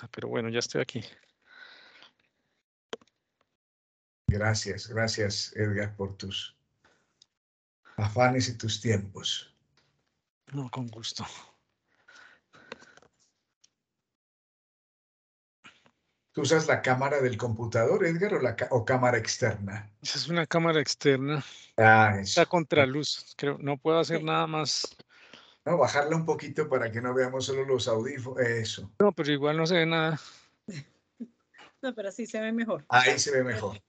pero bueno, ya estoy aquí. Gracias, gracias, Edgar, por tus afanes y tus tiempos. No, con gusto. ¿Tú usas la cámara del computador, Edgar, o cámara externa? Esa es una cámara externa. Ah, Está eso. contraluz. Creo, no puedo hacer nada más. No, bajarla un poquito para que no veamos solo los audífonos. Eso. No, pero igual no se ve nada. No, pero sí se ve mejor. Ahí se ve mejor.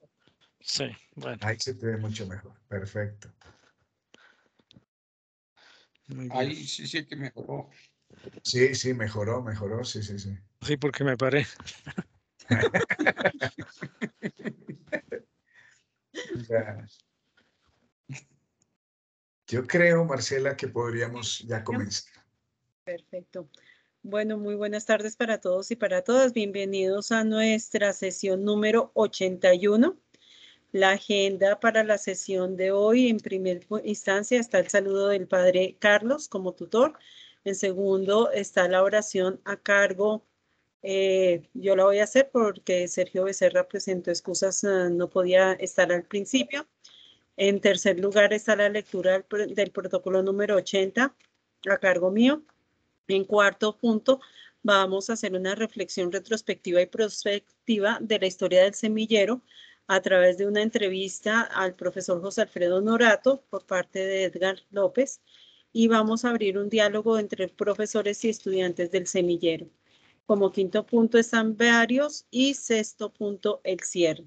Sí, bueno. Ahí se te ve mucho mejor. Perfecto. Muy bien. Ahí sí que mejoró. Sí, sí, mejoró, sí, sí, sí. Sí, porque me paré. Ya. Yo creo, Marcela, que podríamos ya comenzar. Perfecto. Bueno, muy buenas tardes para todos y para todas. Bienvenidos a nuestra sesión número 81. La agenda para la sesión de hoy, en primera instancia, está el saludo del Padre Carlos como tutor. En segundo, está la oración a cargo. Yo la voy a hacer porque Sergio Becerra presentó excusas, no podía estar al principio. En tercer lugar está la lectura del protocolo número 80 a cargo mío. En cuarto punto, vamos a hacer una reflexión retrospectiva y prospectiva de la historia del semillero a través de una entrevista al profesor José Alfredo Norato por parte de Edgar López, y vamos a abrir un diálogo entre profesores y estudiantes del semillero. Como quinto punto están varios y sexto punto el cierre.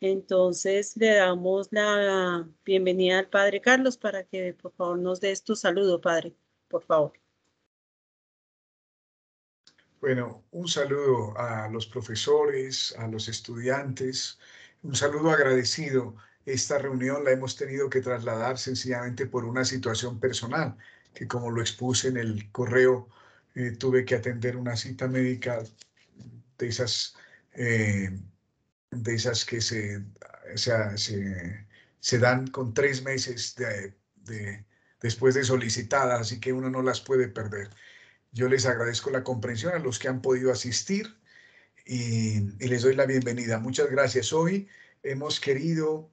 Entonces le damos la bienvenida al Padre Carlos para que por favor nos des tu saludo, Padre, por favor. Bueno, un saludo a los profesores, a los estudiantes, un saludo agradecido. Esta reunión la hemos tenido que trasladar sencillamente por una situación personal, que como lo expuse en el correo, tuve que atender una cita médica de esas, eh, que se dan con 3 meses después de solicitadas, así que uno no las puede perder. Yo les agradezco la comprensión a los que han podido asistir y les doy la bienvenida. Muchas gracias. Hoy hemos querido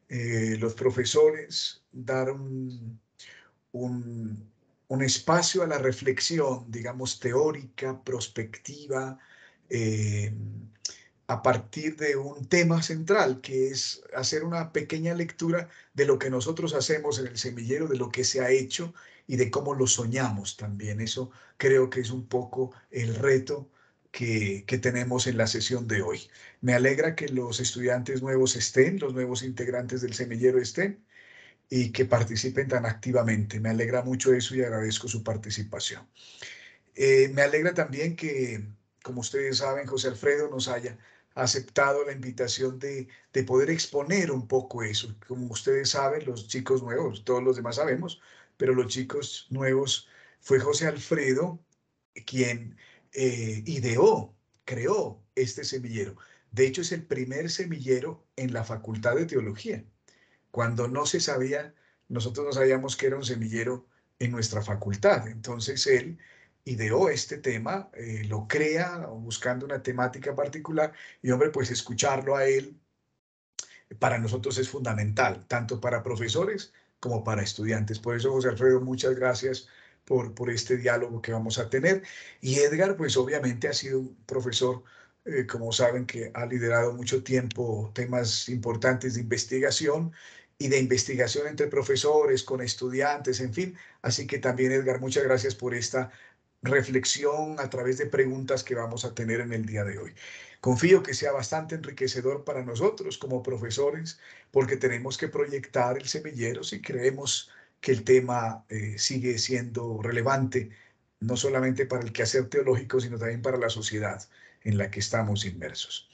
los profesores dar un espacio a la reflexión, digamos, teórica, prospectiva, eh, a partir de un tema central, que es hacer una pequeña lectura de lo que nosotros hacemos en el semillero, de lo que se ha hecho y de cómo lo soñamos también. Eso creo que es un poco el reto que tenemos en la sesión de hoy. Me alegra que los estudiantes nuevos estén, los nuevos integrantes del semillero estén y que participen tan activamente. Me alegra mucho eso y agradezco su participación. Me alegra también que, como ustedes saben, José Alfredo nos haya aceptado la invitación de poder exponer un poco eso. Como ustedes saben, los chicos nuevos, todos los demás sabemos, pero los chicos nuevos fue José Alfredo quien ideó, creó este semillero. De hecho, es el primer semillero en la Facultad de Teología. Cuando no se sabía, nosotros no sabíamos que era un semillero en nuestra facultad. Entonces él ideó este tema, lo crea buscando una temática particular y hombre, pues escucharlo a él para nosotros es fundamental, tanto para profesores como para estudiantes. Por eso, José Alfredo, muchas gracias por este diálogo que vamos a tener. Y Edgar, pues obviamente ha sido un profesor, como saben, que ha liderado mucho tiempo temas importantes de investigación y de investigación entre profesores, con estudiantes, en fin. Así que también, Edgar, muchas gracias por esta reflexión a través de preguntas que vamos a tener en el día de hoy. Confío que sea bastante enriquecedor para nosotros como profesores, porque tenemos que proyectar el semillero si creemos que el tema sigue siendo relevante, no solamente para el quehacer teológico, sino también para la sociedad en la que estamos inmersos.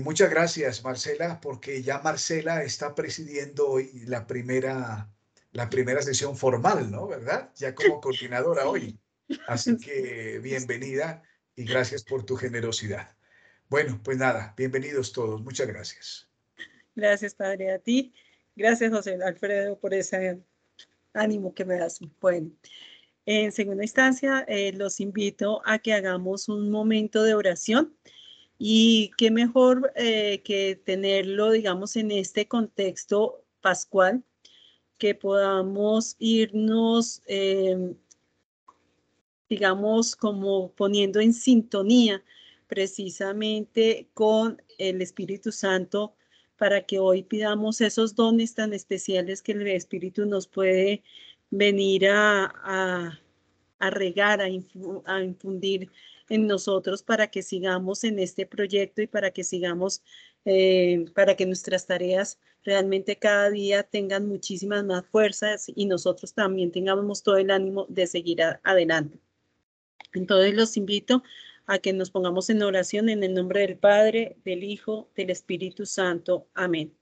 Muchas gracias, Marcela, porque ya Marcela está presidiendo hoy la primera sesión formal, ¿no? ¿Verdad? Ya como coordinadora hoy. Así que bienvenida y gracias por tu generosidad. Bueno, pues nada, bienvenidos todos. Muchas gracias. Gracias, Padre, a ti. Gracias, José Alfredo, por ese ánimo que me das. Bueno, En segunda instancia, los invito a que hagamos un momento de oración y qué mejor que tenerlo, digamos, en este contexto pascual, que podamos irnos, digamos, como poniendo en sintonía precisamente con el Espíritu Santo para que hoy pidamos esos dones tan especiales que el Espíritu nos puede venir a regar, a infundir en nosotros para que sigamos en este proyecto y para que sigamos, para que nuestras tareas realmente cada día tengan muchísimas más fuerzas y nosotros también tengamos todo el ánimo de seguir adelante. Entonces los invito a que nos pongamos en oración en el nombre del Padre, del Hijo, del Espíritu Santo. Amén.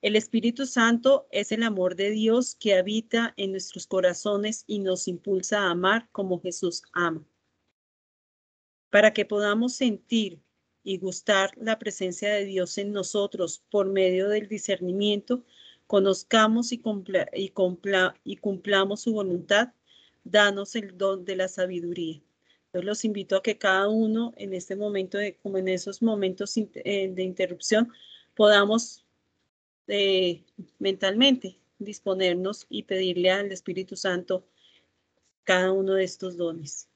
El Espíritu Santo es el amor de Dios que habita en nuestros corazones y nos impulsa a amar como Jesús ama. Para que podamos sentir y gustar la presencia de Dios en nosotros por medio del discernimiento, conozcamos y cumplamos su voluntad, danos el don de la sabiduría. Entonces los invito a que cada uno en este momento, como en esos momentos de interrupción, podamos mentalmente disponernos y pedirle al Espíritu Santo cada uno de estos dones.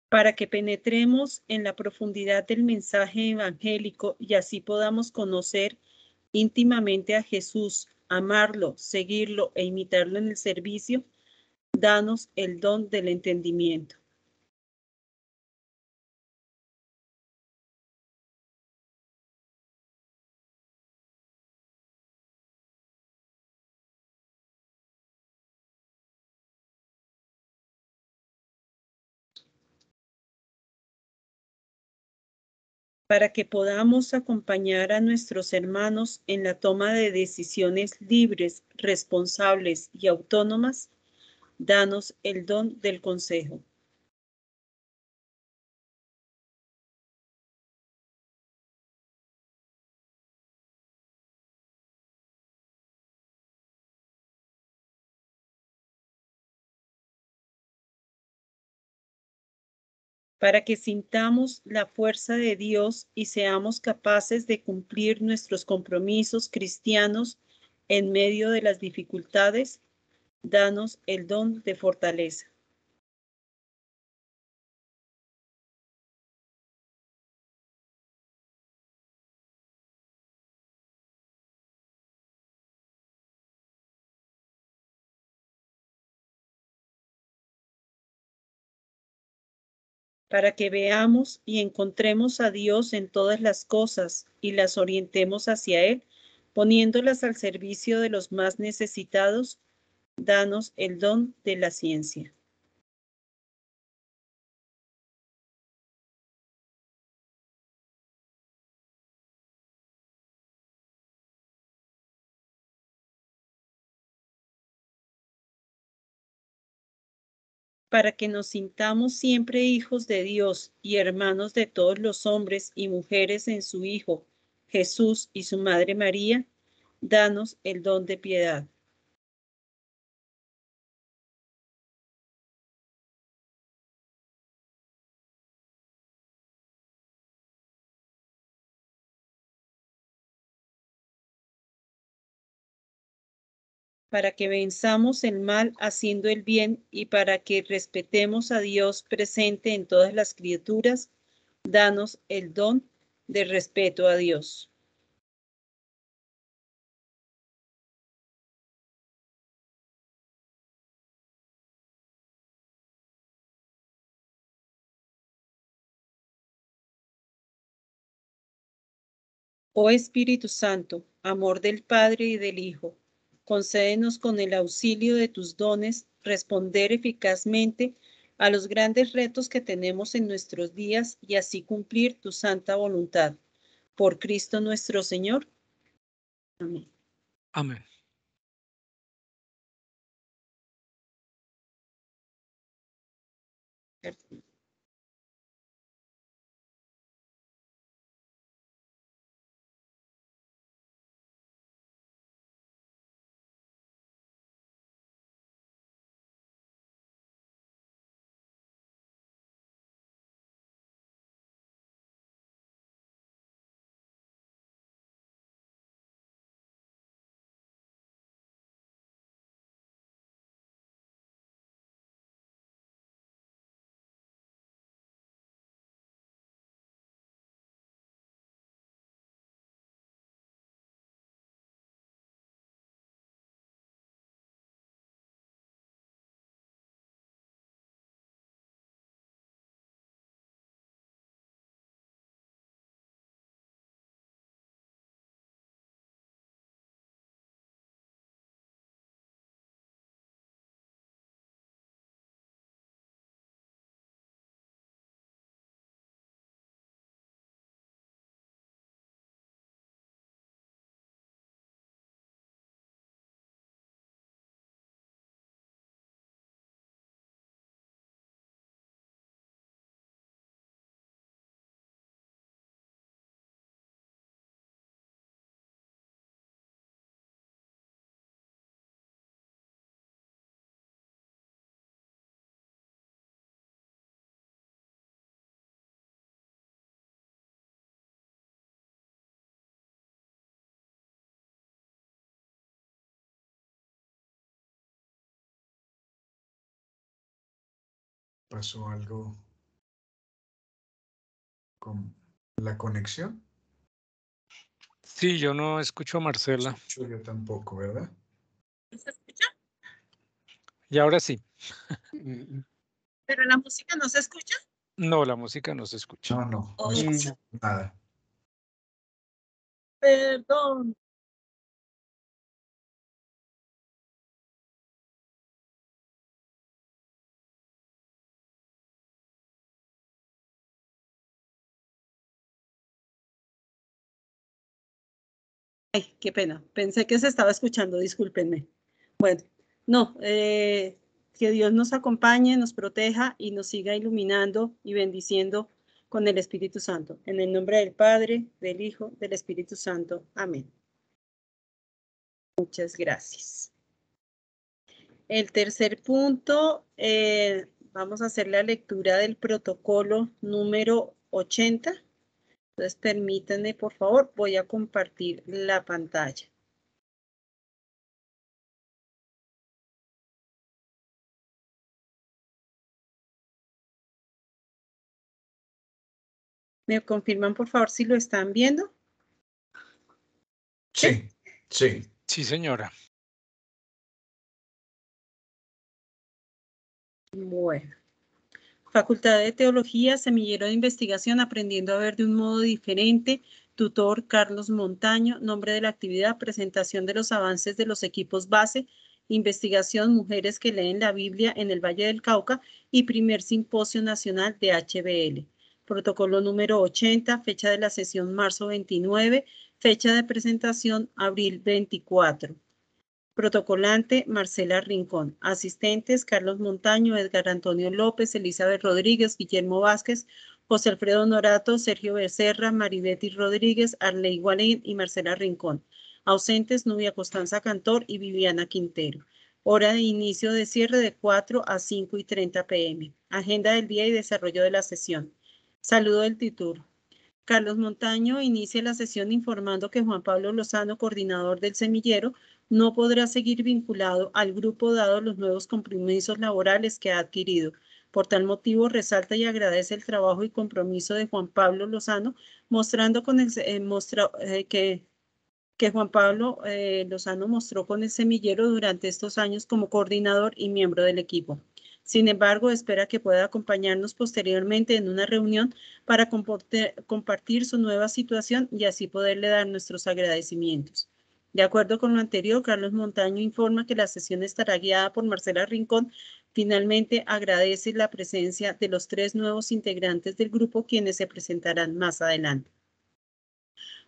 Para que penetremos en la profundidad del mensaje evangélico y así podamos conocer íntimamente a Jesús, amarlo, seguirlo e imitarlo en el servicio, danos el don del entendimiento. Para que podamos acompañar a nuestros hermanos en la toma de decisiones libres, responsables y autónomas, danos el don del consejo. Para que sintamos la fuerza de Dios y seamos capaces de cumplir nuestros compromisos cristianos en medio de las dificultades, danos el don de fortaleza. Para que veamos y encontremos a Dios en todas las cosas y las orientemos hacia Él, poniéndolas al servicio de los más necesitados, danos el don de la ciencia. Para que nos sintamos siempre hijos de Dios y hermanos de todos los hombres y mujeres en su Hijo, Jesús y su Madre María, danos el don de piedad. Para que venzamos el mal haciendo el bien y para que respetemos a Dios presente en todas las criaturas, danos el don de respeto a Dios. Oh Espíritu Santo, amor del Padre y del Hijo, concédenos con el auxilio de tus dones responder eficazmente a los grandes retos que tenemos en nuestros días y así cumplir tu santa voluntad. Por Cristo nuestro Señor. Amén. Amén. ¿Pasó algo con la conexión? Sí, yo no escucho a Marcela. Escucho yo tampoco, ¿verdad? ¿Se escucha? Y ahora sí. ¿Pero la música no se escucha? No, la música no se escucha. No, no Oh, escucho nada. perdón. Ay, qué pena. Pensé que se estaba escuchando, discúlpenme. Bueno, no, que Dios nos acompañe, nos proteja y nos siga iluminando y bendiciendo con el Espíritu Santo. En el nombre del Padre, del Hijo, del Espíritu Santo. Amén. Muchas gracias. El tercer punto, vamos a hacer la lectura del protocolo número 80. Entonces, permítanme, por favor, voy a compartir la pantalla. ¿Me confirman, por favor, si lo están viendo? Sí, sí. Sí, señora. Bueno. Facultad de Teología, Semillero de Investigación, Aprendiendo a Ver de un Modo Diferente. Tutor Carlos Montaño. Nombre de la actividad, presentación de los avances de los equipos base, investigación Mujeres que leen la Biblia en el Valle del Cauca y primer simposio nacional de HBL. Protocolo número 80, fecha de la sesión marzo 29, fecha de presentación abril 24. Protocolante, Marcela Rincón. Asistentes, Carlos Montaño, Edgar Antonio López, Elizabeth Rodríguez, Guillermo Vázquez, José Alfredo Norato, Sergio Becerra, Maribeti Rodríguez, Arley Gualín y Marcela Rincón. Ausentes, Nubia Constanza Cantor y Viviana Quintero. Hora de inicio de cierre de 4 a 5:30 p.m. Agenda del día y desarrollo de la sesión. Saludo del tutor. Carlos Montaño inicia la sesión informando que Juan Pablo Lozano, coordinador del semillero, no podrá seguir vinculado al grupo dado los nuevos compromisos laborales que ha adquirido. Por tal motivo, resalta y agradece el trabajo y compromiso de Juan Pablo Lozano, mostrando con que Juan Pablo Lozano mostró con el semillero durante estos años como coordinador y miembro del equipo. Sin embargo, espera que pueda acompañarnos posteriormente en una reunión para compartir su nueva situación y así poderle dar nuestros agradecimientos. De acuerdo con lo anterior, Carlos Montaño informa que la sesión estará guiada por Marcela Rincón. Finalmente, agradece la presencia de los 3 nuevos integrantes del grupo, quienes se presentarán más adelante.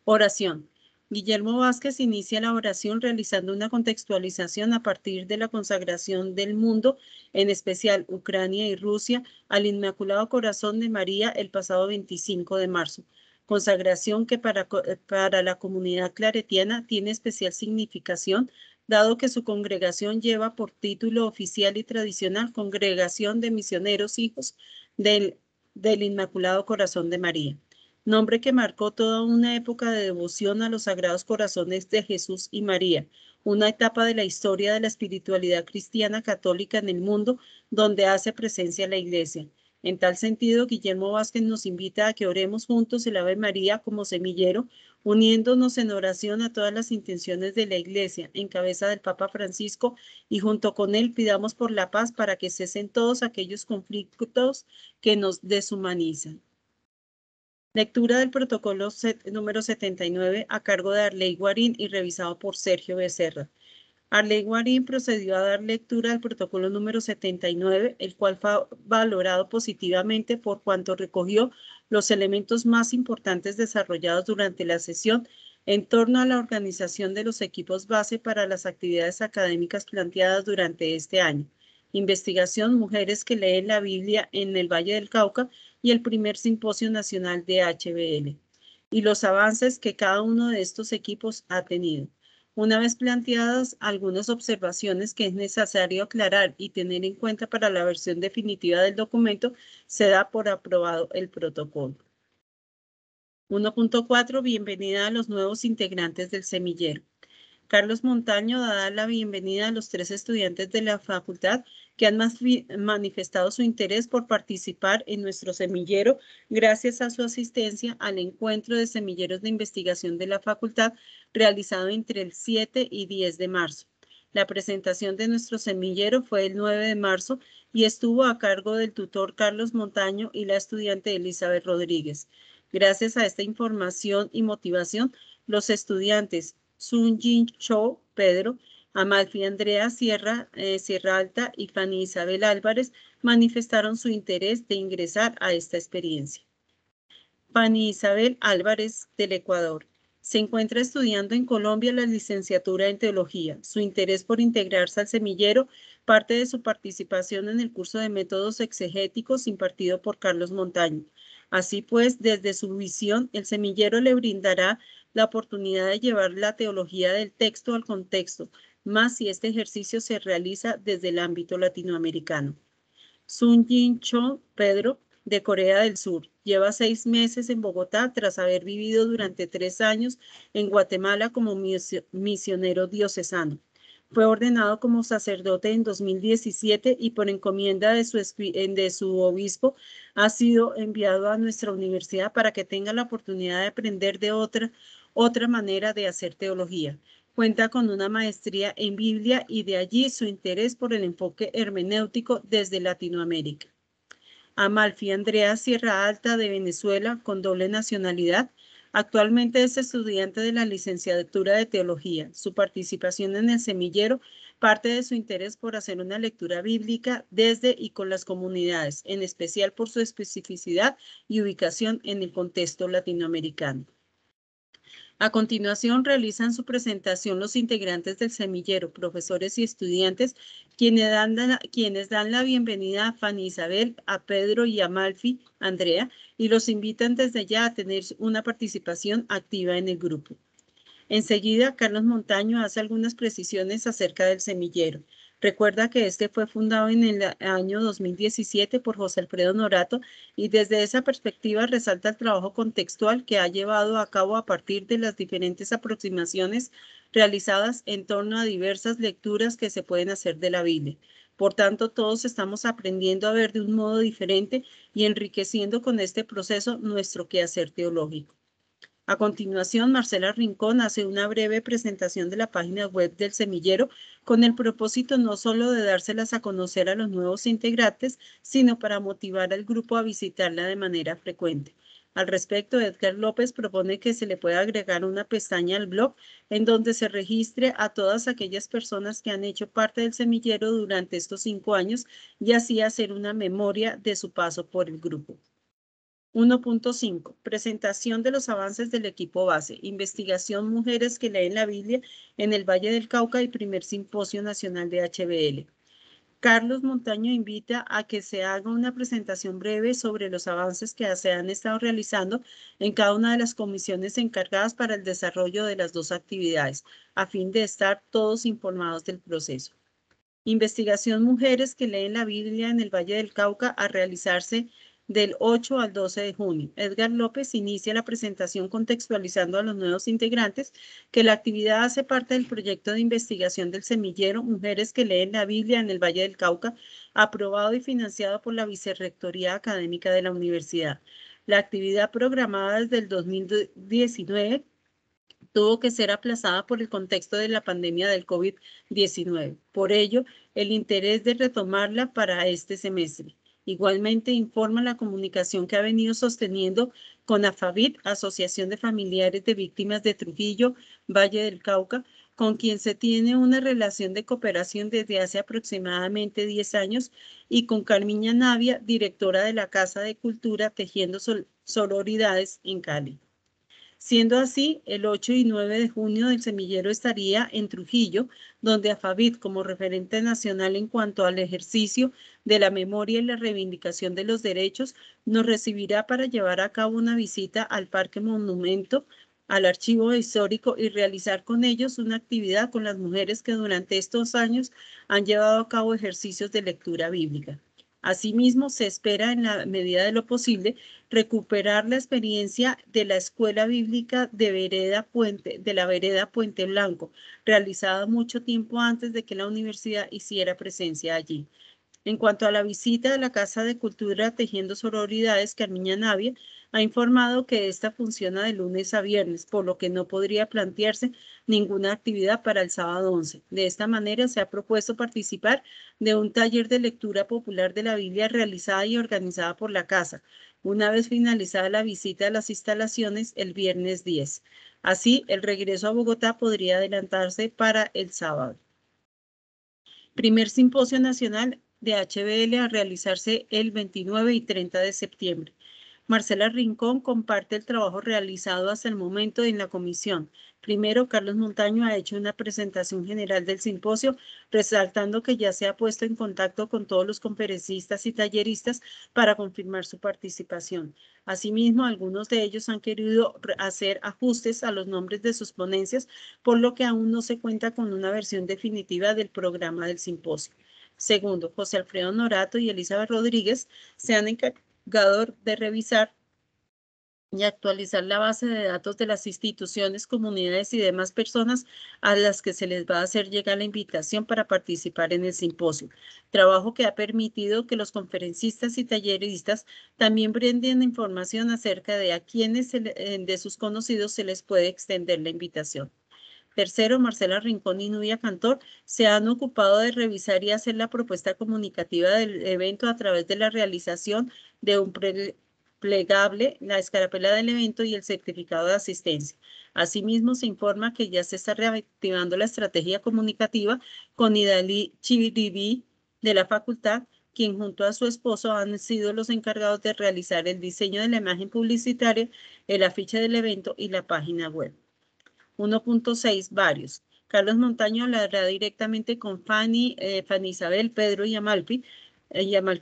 Oración. Guillermo Vázquez inicia la oración realizando una contextualización a partir de la consagración del mundo, en especial Ucrania y Rusia, al Inmaculado Corazón de María el pasado 25 de marzo. Consagración que para la comunidad claretiana tiene especial significación, dado que su congregación lleva por título oficial y tradicional Congregación de Misioneros Hijos del Inmaculado Corazón de María. Nombre que marcó toda una época de devoción a los Sagrados Corazones de Jesús y María, una etapa de la historia de la espiritualidad cristiana católica en el mundo donde hace presencia la Iglesia. En tal sentido, Guillermo Vázquez nos invita a que oremos juntos el Ave María como semillero, uniéndonos en oración a todas las intenciones de la Iglesia, en cabeza del Papa Francisco, y junto con él pidamos por la paz para que cesen todos aquellos conflictos que nos deshumanizan. Lectura del protocolo número 79 a cargo de Arley Guarín y revisado por Sergio Becerra. Arley Guarín procedió a dar lectura al protocolo número 79, el cual fue valorado positivamente por cuanto recogió los elementos más importantes desarrollados durante la sesión en torno a la organización de los equipos base para las actividades académicas planteadas durante este año. Investigación Mujeres que leen la Biblia en el Valle del Cauca y el primer simposio nacional de HBL, y los avances que cada uno de estos equipos ha tenido. Una vez planteadas algunas observaciones que es necesario aclarar y tener en cuenta para la versión definitiva del documento, se da por aprobado el protocolo. 1.4. Bienvenida a los nuevos integrantes del semillero. Carlos Montaño da la bienvenida a los 3 estudiantes de la facultad que han manifestado su interés por participar en nuestro semillero gracias a su asistencia al encuentro de semilleros de investigación de la facultad realizado entre el 7 y 10 de marzo. La presentación de nuestro semillero fue el 9 de marzo y estuvo a cargo del tutor Carlos Montaño y la estudiante Elizabeth Rodríguez. Gracias a esta información y motivación, los estudiantes Sun-Jin Cho, Pedro, Amalfi Andrea Sierra Alta y Fanny Isabel Álvarez manifestaron su interés de ingresar a esta experiencia. Fanny Isabel Álvarez, del Ecuador. Se encuentra estudiando en Colombia la licenciatura en Teología. Su interés por integrarse al semillero parte de su participación en el curso de métodos exegéticos impartido por Carlos Montaño. Así pues, desde su visión, el semillero le brindará la oportunidad de llevar la teología del texto al contexto, más si este ejercicio se realiza desde el ámbito latinoamericano. Sun-Jin Cho, Pedro, de Corea del Sur. Lleva 6 meses en Bogotá tras haber vivido durante 3 años en Guatemala como misionero diocesano. Fue ordenado como sacerdote en 2017 y por encomienda de su obispo ha sido enviado a nuestra universidad para que tenga la oportunidad de aprender de otra manera de hacer teología. Cuenta con una maestría en Biblia y de allí su interés por el enfoque hermenéutico desde Latinoamérica. Amalfi Andrea Sierra Alta, de Venezuela, con doble nacionalidad. Actualmente es estudiante de la licenciatura de Teología. Su participación en el semillero parte de su interés por hacer una lectura bíblica desde y con las comunidades, en especial por su especificidad y ubicación en el contexto latinoamericano. A continuación, realizan su presentación los integrantes del semillero, profesores y estudiantes, quienes dan la bienvenida a Fanny Isabel, a Pedro y a Amalfi Andrea, y los invitan desde ya a tener una participación activa en el grupo. Enseguida, Carlos Montaño hace algunas precisiones acerca del semillero. Recuerda que este fue fundado en el año 2017 por José Alfredo Norato y desde esa perspectiva resalta el trabajo contextual que ha llevado a cabo a partir de las diferentes aproximaciones realizadas en torno a diversas lecturas que se pueden hacer de la Biblia. Por tanto, todos estamos aprendiendo a ver de un modo diferente y enriqueciendo con este proceso nuestro quehacer teológico. A continuación, Marcela Rincón hace una breve presentación de la página web del semillero con el propósito no solo de dárselas a conocer a los nuevos integrantes, sino para motivar al grupo a visitarla de manera frecuente. Al respecto, Edgar López propone que se le pueda agregar una pestaña al blog en donde se registre a todas aquellas personas que han hecho parte del semillero durante estos 5 años y así hacer una memoria de su paso por el grupo. 1.5. Presentación de los avances del equipo base. Investigación Mujeres que leen la Biblia en el Valle del Cauca y primer simposio nacional de HBL. Carlos Montaño invita a que se haga una presentación breve sobre los avances que se han estado realizando en cada una de las comisiones encargadas para el desarrollo de las 2 actividades, a fin de estar todos informados del proceso. Investigación Mujeres que leen la Biblia en el Valle del Cauca a realizarse del 8 al 12 de junio. Edgar López inicia la presentación contextualizando a los nuevos integrantes que la actividad hace parte del proyecto de investigación del semillero Mujeres que leen la Biblia en el Valle del Cauca, aprobado y financiado por la Vicerrectoría Académica de la Universidad. La actividad programada desde el 2019 tuvo que ser aplazada por el contexto de la pandemia del COVID-19. Por ello, el interés de retomarla para este semestre. Igualmente informa la comunicación que ha venido sosteniendo con AFAVIT, Asociación de Familiares de Víctimas de Trujillo, Valle del Cauca, con quien se tiene una relación de cooperación desde hace aproximadamente 10 años, y con Carmiña Navia, directora de la Casa de Cultura Tejiendo Sororidades en Cali. Siendo así, el 8 y 9 de junio del semillero estaría en Trujillo, donde AFAVIT, como referente nacional en cuanto al ejercicio de la memoria y la reivindicación de los derechos, nos recibirá para llevar a cabo una visita al Parque Monumento, al Archivo Histórico y realizar con ellos una actividad con las mujeres que durante estos años han llevado a cabo ejercicios de lectura bíblica. Asimismo, se espera, en la medida de lo posible, recuperar la experiencia de la Escuela Bíblica de la Vereda Puente Blanco, realizada mucho tiempo antes de que la universidad hiciera presencia allí. En cuanto a la visita de la Casa de Cultura Tejiendo Sororidades, Carmiña Navia ha informado que esta funciona de lunes a viernes, por lo que no podría plantearse ninguna actividad para el sábado 11. De esta manera, se ha propuesto participar de un taller de lectura popular de la Biblia realizada y organizada por la Casa, una vez finalizada la visita a las instalaciones el viernes 10. Así, el regreso a Bogotá podría adelantarse para el sábado. Primer Simposio Nacional de HBL a realizarse el 29 y 30 de septiembre. Marcela Rincón comparte el trabajo realizado hasta el momento en la comisión. Primero, Carlos Montaño ha hecho una presentación general del simposio, resaltando que ya se ha puesto en contacto con todos los conferencistas y talleristas para confirmar su participación. Asimismo, algunos de ellos han querido hacer ajustes a los nombres de sus ponencias, por lo que aún no se cuenta con una versión definitiva del programa del simposio. Segundo, José Alfredo Norato y Elizabeth Rodríguez se han encargado de revisar y actualizar la base de datos de las instituciones, comunidades y demás personas a las que se les va a hacer llegar la invitación para participar en el simposio. Trabajo que ha permitido que los conferencistas y talleristas también brinden información acerca de a quienes de sus conocidos se les puede extender la invitación. Tercero, Marcela Rincón y Nubia Cantor se han ocupado de revisar y hacer la propuesta comunicativa del evento a través de la realización de un plegable, la escarapela del evento y el certificado de asistencia. Asimismo, se informa que ya se está reactivando la estrategia comunicativa con Idalí Chiribi de la facultad, quien junto a su esposo han sido los encargados de realizar el diseño de la imagen publicitaria, el afiche del evento y la página web. 1.6. Varios. Carlos Montaño hablará directamente con Fanny Isabel, Pedro y Amalfi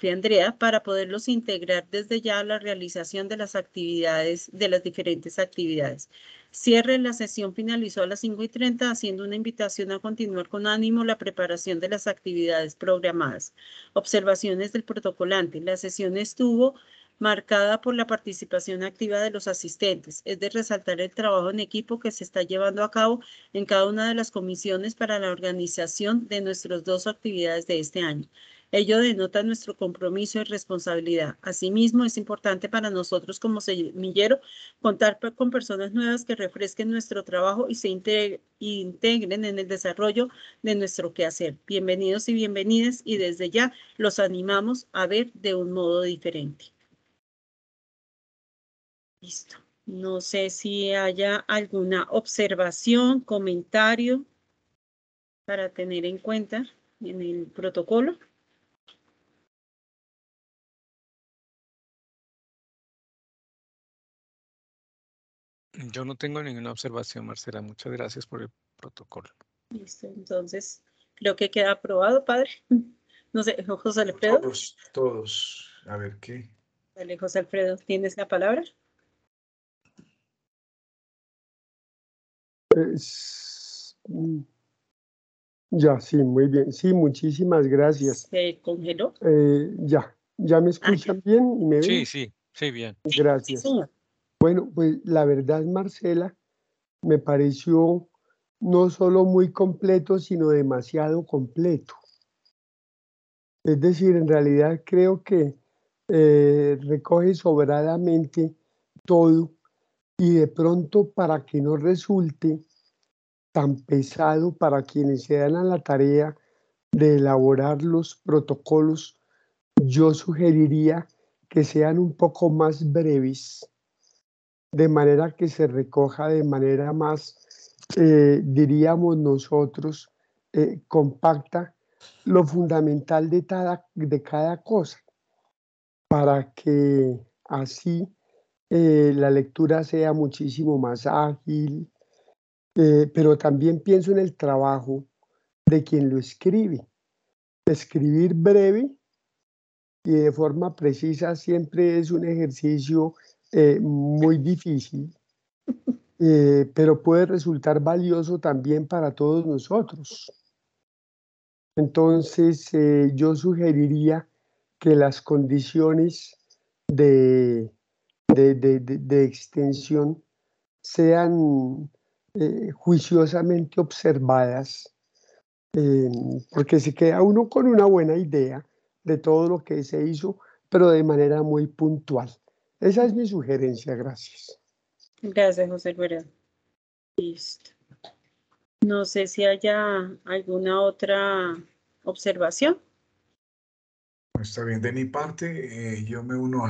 Andrea, para poderlos integrar desde ya a la realización de las actividades, de las diferentes actividades. Cierre. La sesión finalizó a las 5:30, haciendo una invitación a continuar con ánimo la preparación de las actividades programadas. Observaciones del protocolante. La sesión estuvo marcada por la participación activa de los asistentes. Es de resaltar el trabajo en equipo que se está llevando a cabo en cada una de las comisiones para la organización de nuestras 2 actividades de este año. Ello denota nuestro compromiso y responsabilidad. Asimismo, es importante para nosotros como semillero contar con personas nuevas que refresquen nuestro trabajo y se integren en el desarrollo de nuestro quehacer. Bienvenidos y bienvenidas, y desde ya los animamos a ver de un modo diferente. Listo. No sé si haya alguna observación, comentario para tener en cuenta en el protocolo. Yo no tengo ninguna observación, Marcela. Muchas gracias por el protocolo. Listo, entonces creo que queda aprobado, padre. No sé, José Alfredo. Todos. A ver qué. Dale, José Alfredo, ¿tienes la palabra? Ya, sí, muy bien. Sí, muchísimas gracias. ¿Se congeló? ¿Ya me escuchan bien y me ven? Sí, bien. Gracias. Sí, bueno, pues la verdad, Marcela, me pareció no solo muy completo, sino demasiado completo. Es decir, en realidad creo que recoge sobradamente todo, y de pronto, para que no resulte tan pesado para quienes se dan a la tarea de elaborar los protocolos, yo sugeriría que sean un poco más breves, de manera que se recoja de manera más, diríamos nosotros, compacta, lo fundamental de cada cosa, para que así la lectura sea muchísimo más ágil, pero también pienso en el trabajo de quien lo escribe. Escribir breve y de forma precisa siempre es un ejercicio muy difícil, pero puede resultar valioso también para todos nosotros. Entonces, yo sugeriría que las condiciones de extensión sean juiciosamente observadas, porque se queda uno con una buena idea de todo lo que se hizo, pero de manera muy puntual. Esa es mi sugerencia, gracias. Gracias, José Alfredo. Listo. No sé si haya alguna otra observación. Está bien, de mi parte, yo me uno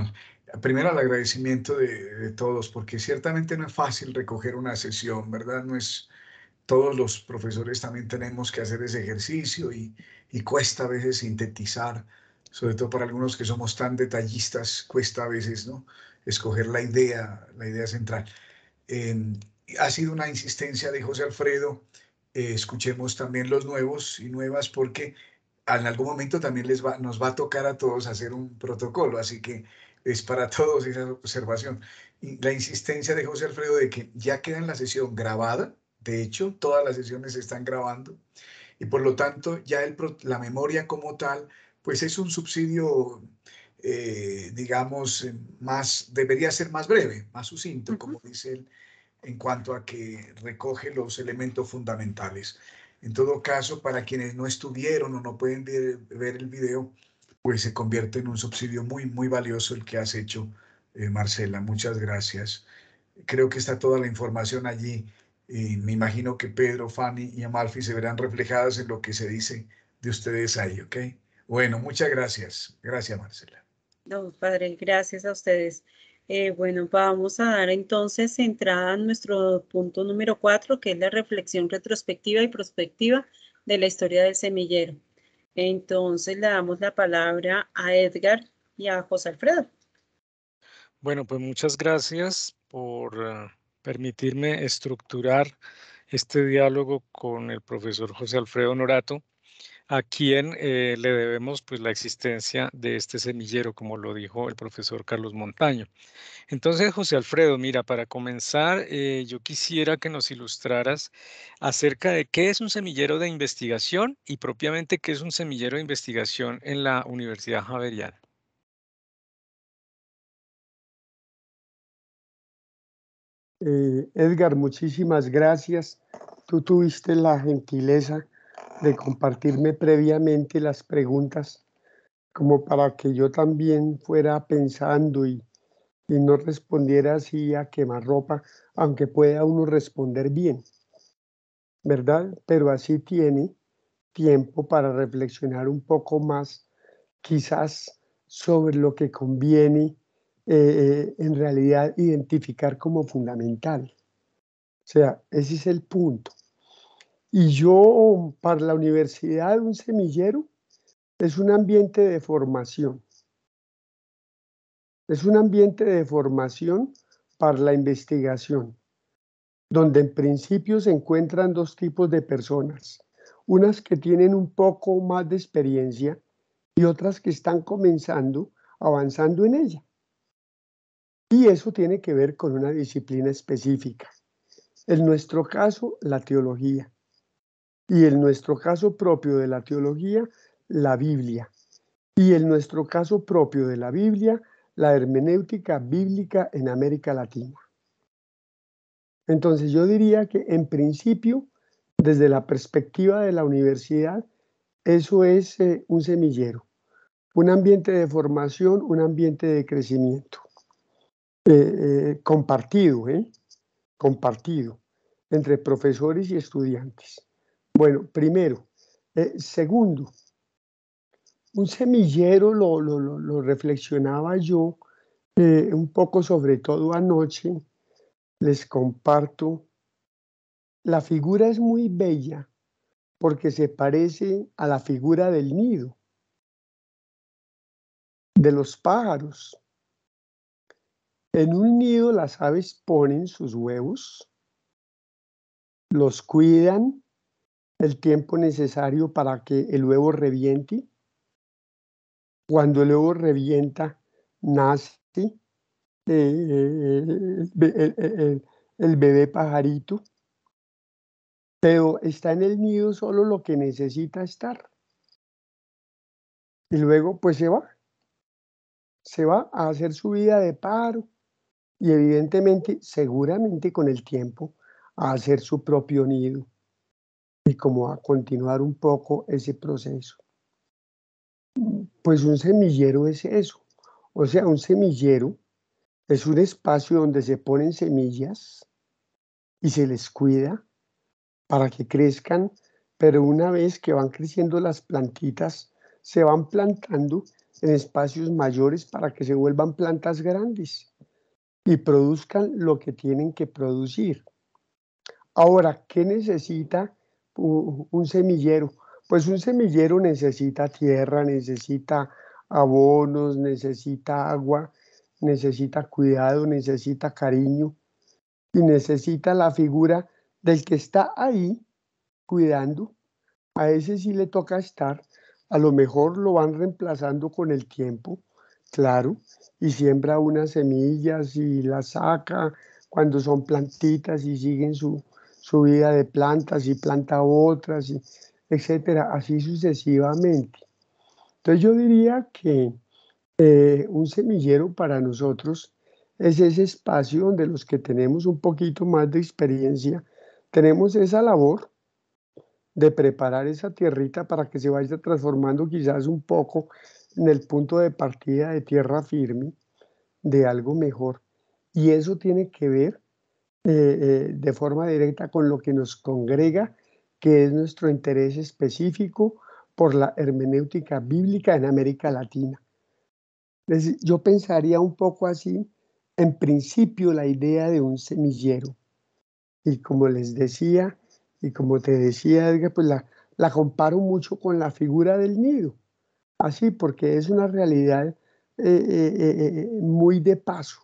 primero al agradecimiento de todos, porque ciertamente no es fácil recoger una sesión, ¿verdad? No es, todos los profesores también tenemos que hacer ese ejercicio y cuesta a veces sintetizar, sobre todo para algunos que somos tan detallistas, cuesta a veces, ¿no? Escoger la idea central. Eh, Ha sido una insistencia de José Alfredo, escuchemos también los nuevos y nuevas porque en algún momento también nos va a tocar a todos hacer un protocolo, así que es para todos esa observación. Y la insistencia de José Alfredo de que ya queda en la sesión grabada, de hecho, todas las sesiones se están grabando, y por lo tanto ya la memoria como tal, pues es un subsidio, digamos, debería ser más breve, más sucinto, como dice él, en cuanto a que recoge los elementos fundamentales. En todo caso, para quienes no estuvieron o no pueden ver el video, pues se convierte en un subsidio muy, muy valioso el que has hecho, Marcela. Muchas gracias. Creo que está toda la información allí y me imagino que Pedro, Fanny y Amalfi se verán reflejadas en lo que se dice de ustedes ahí, ¿ok? Bueno, muchas gracias. Gracias, Marcela. No, padre, gracias a ustedes. Bueno, vamos a dar entonces entrada a nuestro punto número 4, que es la reflexión retrospectiva y prospectiva de la historia del semillero. Entonces le damos la palabra a Edgar y a José Alfredo. Bueno, pues muchas gracias por permitirme estructurar este diálogo con el profesor José Alfredo Norato, a quien le debemos pues la existencia de este semillero, como lo dijo el profesor Carlos Montaño. Entonces, José Alfredo, mira, para comenzar, yo quisiera que nos ilustraras acerca de qué es un semillero de investigación y propiamente qué es un semillero de investigación en la Universidad Javeriana. Edgar, muchísimas gracias. Tú tuviste la gentileza de compartirme previamente las preguntas como para que yo también fuera pensando y no respondiera así a quemarropa, aunque pueda uno responder bien, ¿verdad? Pero así tiene tiempo para reflexionar un poco más, quizás sobre lo que conviene en realidad identificar como fundamental. O sea, ese es el punto. Y yo, para la universidad, un semillero es un ambiente de formación. Es un ambiente de formación para la investigación, donde en principio se encuentran dos tipos de personas, unas que tienen un poco más de experiencia y otras que están comenzando, avanzando en ella. Y eso tiene que ver con una disciplina específica. En nuestro caso, la teología. Y en nuestro caso propio de la teología, la Biblia. Y en nuestro caso propio de la Biblia, la hermenéutica bíblica en América Latina. Entonces yo diría que en principio, desde la perspectiva de la universidad, eso es un semillero, un ambiente de formación, un ambiente de crecimiento, compartido, compartido entre profesores y estudiantes. Bueno, primero. Segundo, un semillero lo reflexionaba yo un poco, sobre todo anoche. Les comparto. La figura es muy bella porque se parece a la figura del nido, de los pájaros. En un nido las aves ponen sus huevos, los cuidan el tiempo necesario para que el huevo reviente. Cuando el huevo revienta, nace el bebé pajarito, pero está en el nido solo lo que necesita estar. Y luego pues se va. se va a hacer su vida de paro y evidentemente, seguramente con el tiempo, a hacer su propio nido y como a continuar un poco ese proceso. Pues un semillero es eso. O sea, un semillero es un espacio donde se ponen semillas y se les cuida para que crezcan, pero una vez que van creciendo las plantitas, se van plantando en espacios mayores para que se vuelvan plantas grandes y produzcan lo que tienen que producir. Ahora, ¿qué necesita un semillero? Pues un semillero necesita tierra, necesita abonos, necesita agua, necesita cuidado, necesita cariño y necesita la figura del que está ahí cuidando. A ese sí le toca estar, a lo mejor lo van reemplazando con el tiempo, claro, y siembra unas semillas y las saca cuando son plantitas y siguen su vida de plantas y planta otras, y etcétera, así sucesivamente. Entonces yo diría que un semillero para nosotros es ese espacio donde los que tenemos un poquito más de experiencia tenemos esa labor de preparar esa tierrita para que se vaya transformando quizás un poco en el punto de partida de tierra firme de algo mejor. Y eso tiene que ver de forma directa con lo que nos congrega, que es nuestro interés específico por la hermenéutica bíblica en América Latina. Es decir, yo pensaría un poco así, en principio, la idea de un semillero. Y como les decía, y como te decía, Edgar, pues la comparo mucho con la figura del nido, así, porque es una realidad muy de paso.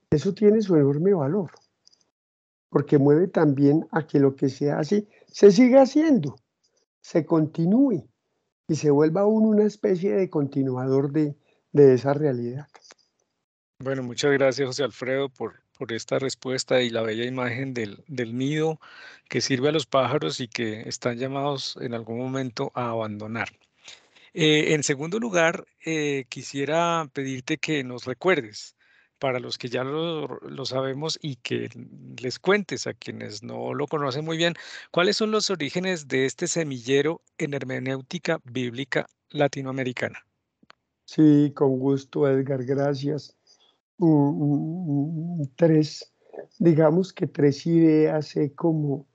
Eso tiene su enorme valor, porque mueve también a que lo que se hace se siga haciendo, se continúe y se vuelva uno una especie de continuador de esa realidad. Bueno, muchas gracias, José Alfredo, por esta respuesta y la bella imagen del nido que sirve a los pájaros y que están llamados en algún momento a abandonar. En segundo lugar, quisiera pedirte que nos recuerdes, para los que ya lo sabemos y que les cuentes a quienes no lo conocen muy bien, cuáles son los orígenes de este semillero en hermenéutica bíblica latinoamericana. Sí, con gusto, Edgar, gracias. Tres, digamos que tres ideas he como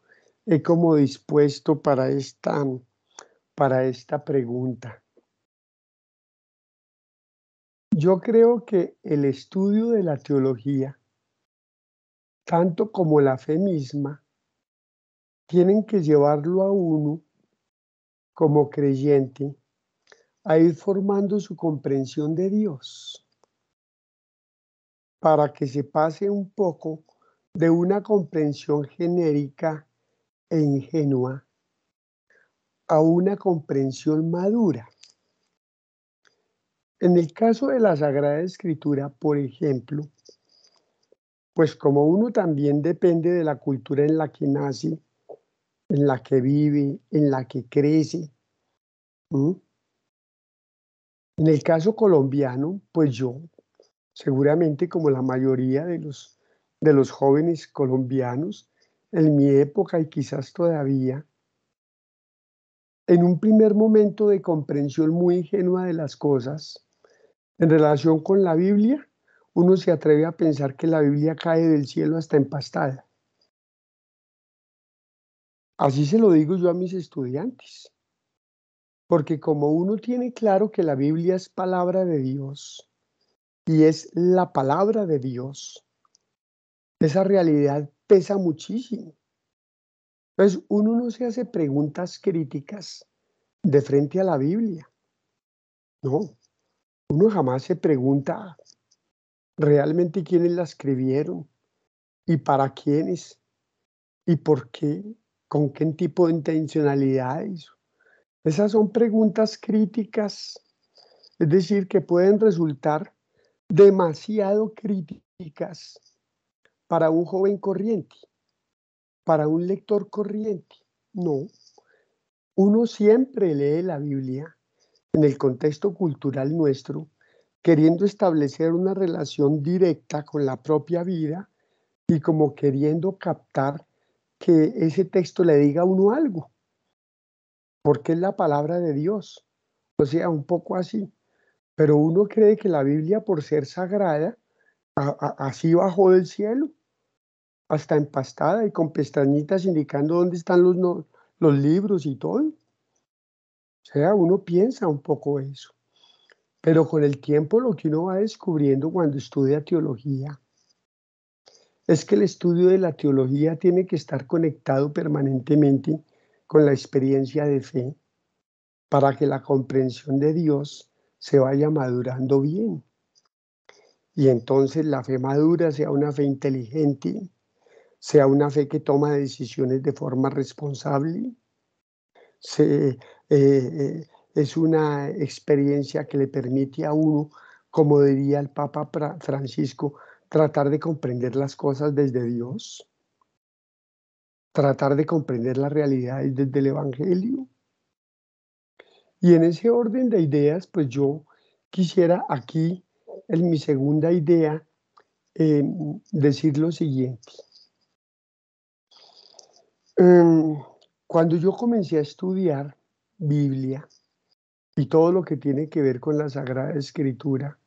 dispuesto para esta pregunta. Yo creo que el estudio de la teología, tanto como la fe misma, tienen que llevarlo a uno como creyente a ir formando su comprensión de Dios, para que se pase un poco de una comprensión genérica e ingenua a una comprensión madura. En el caso de la Sagrada Escritura, por ejemplo, pues como uno también depende de la cultura en la que nace, en la que vive, en la que crece. ¿Mm? En el caso colombiano, pues yo, seguramente como la mayoría de los jóvenes colombianos, en mi época y quizás todavía, en un primer momento de comprensión muy ingenua de las cosas, en relación con la Biblia, uno se atreve a pensar que la Biblia cae del cielo hasta empastada. Así se lo digo yo a mis estudiantes, porque como uno tiene claro que la Biblia es palabra de Dios y es la palabra de Dios, esa realidad pesa muchísimo. Entonces, uno no se hace preguntas críticas de frente a la Biblia. No, uno jamás se pregunta realmente quiénes la escribieron y para quiénes y por qué, con qué tipo de intencionalidades. Esas son preguntas críticas, es decir, que pueden resultar demasiado críticas para un joven corriente, para un lector corriente. No, uno siempre lee la Biblia en el contexto cultural nuestro queriendo establecer una relación directa con la propia vida y como queriendo captar que ese texto le diga a uno algo, porque es la palabra de Dios. O sea, un poco así. Pero uno cree que la Biblia, por ser sagrada, así bajó del cielo, hasta empastada y con pestañitas indicando dónde están los libros y todo. O sea, uno piensa un poco eso. Pero con el tiempo lo que uno va descubriendo cuando estudia teología es que el estudio de la teología tiene que estar conectado permanentemente con la experiencia de fe para que la comprensión de Dios se vaya madurando bien. Y entonces la fe madura sea una fe inteligente, sea una fe que toma decisiones de forma responsable, es una experiencia que le permite a uno, como diría el Papa Francisco, tratar de comprender las cosas desde Dios, tratar de comprender las realidades desde el Evangelio. Y en ese orden de ideas, pues yo quisiera aquí, en mi segunda idea, decir lo siguiente. Cuando yo comencé a estudiar Biblia y todo lo que tiene que ver con la Sagrada Escritura,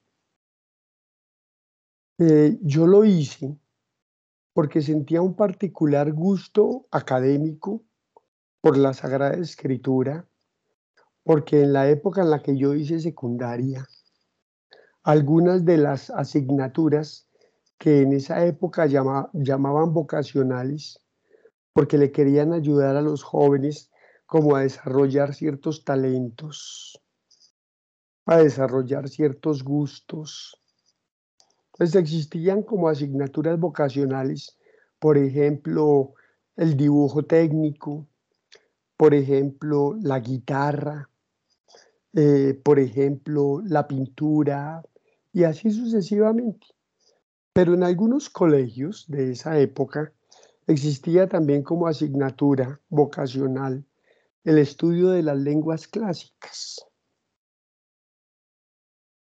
yo lo hice porque sentía un particular gusto académico por la Sagrada Escritura, porque en la época en la que yo hice secundaria, algunas de las asignaturas que en esa época llamaban vocacionales, porque le querían ayudar a los jóvenes como a desarrollar ciertos talentos, a desarrollar ciertos gustos. Pues existían como asignaturas vocacionales, por ejemplo, el dibujo técnico, por ejemplo, la guitarra, por ejemplo, la pintura, y así sucesivamente. Pero en algunos colegios de esa época existía también como asignatura vocacional el estudio de las lenguas clásicas,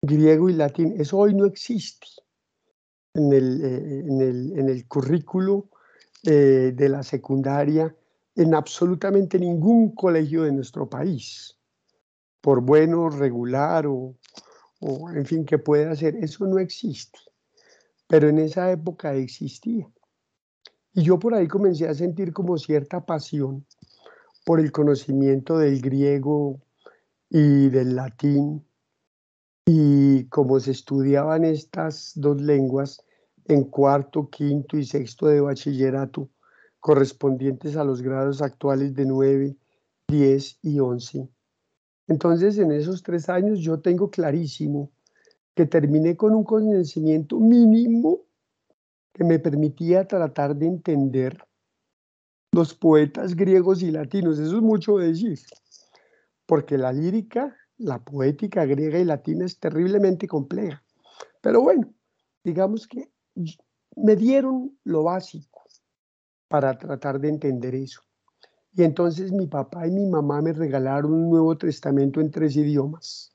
griego y latín. Eso hoy no existe en el currículo de la secundaria en absolutamente ningún colegio de nuestro país, por bueno, regular o en fin, que pueda ser. Eso no existe, pero en esa época existía. Y yo por ahí comencé a sentir como cierta pasión por el conocimiento del griego y del latín, y como se estudiaban estas dos lenguas en cuarto, quinto y sexto de bachillerato, correspondientes a los grados actuales de 9, 10 y 11. Entonces, en esos 3 años yo tengo clarísimo que terminé con un conocimiento mínimo que me permitía tratar de entender los poetas griegos y latinos. Eso es mucho decir, porque la lírica, la poética griega y latina es terriblemente compleja. Pero bueno, digamos que me dieron lo básico para tratar de entender eso. Y entonces mi papá y mi mamá me regalaron un Nuevo Testamento en 3 idiomas.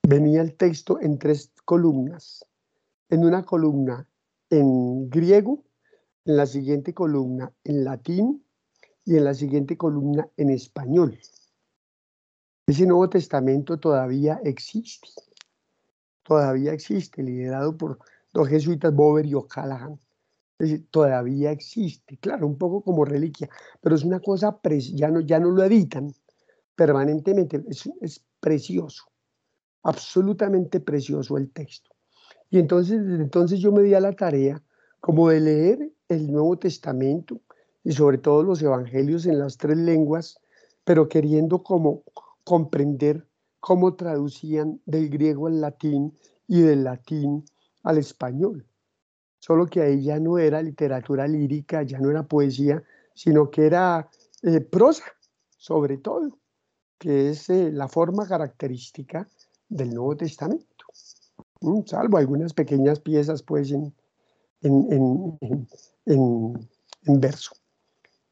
Venía el texto en 3 columnas. En una columna en griego, en la siguiente columna en latín y en la siguiente columna en español. Ese Nuevo Testamento todavía existe, liderado por los jesuitas Bover y O'Callaghan. Es decir, todavía existe, claro, un poco como reliquia, pero es una cosa, ya no lo editan permanentemente, es precioso, absolutamente precioso el texto. Y entonces, desde entonces yo me di a la tarea como de leer el Nuevo Testamento y sobre todo los evangelios en las 3 lenguas, pero queriendo como comprender cómo traducían del griego al latín y del latín al español. Solo que ahí ya no era literatura lírica, ya no era poesía, sino que era prosa, sobre todo, que es la forma característica del Nuevo Testamento. Salvo algunas pequeñas piezas pues en verso.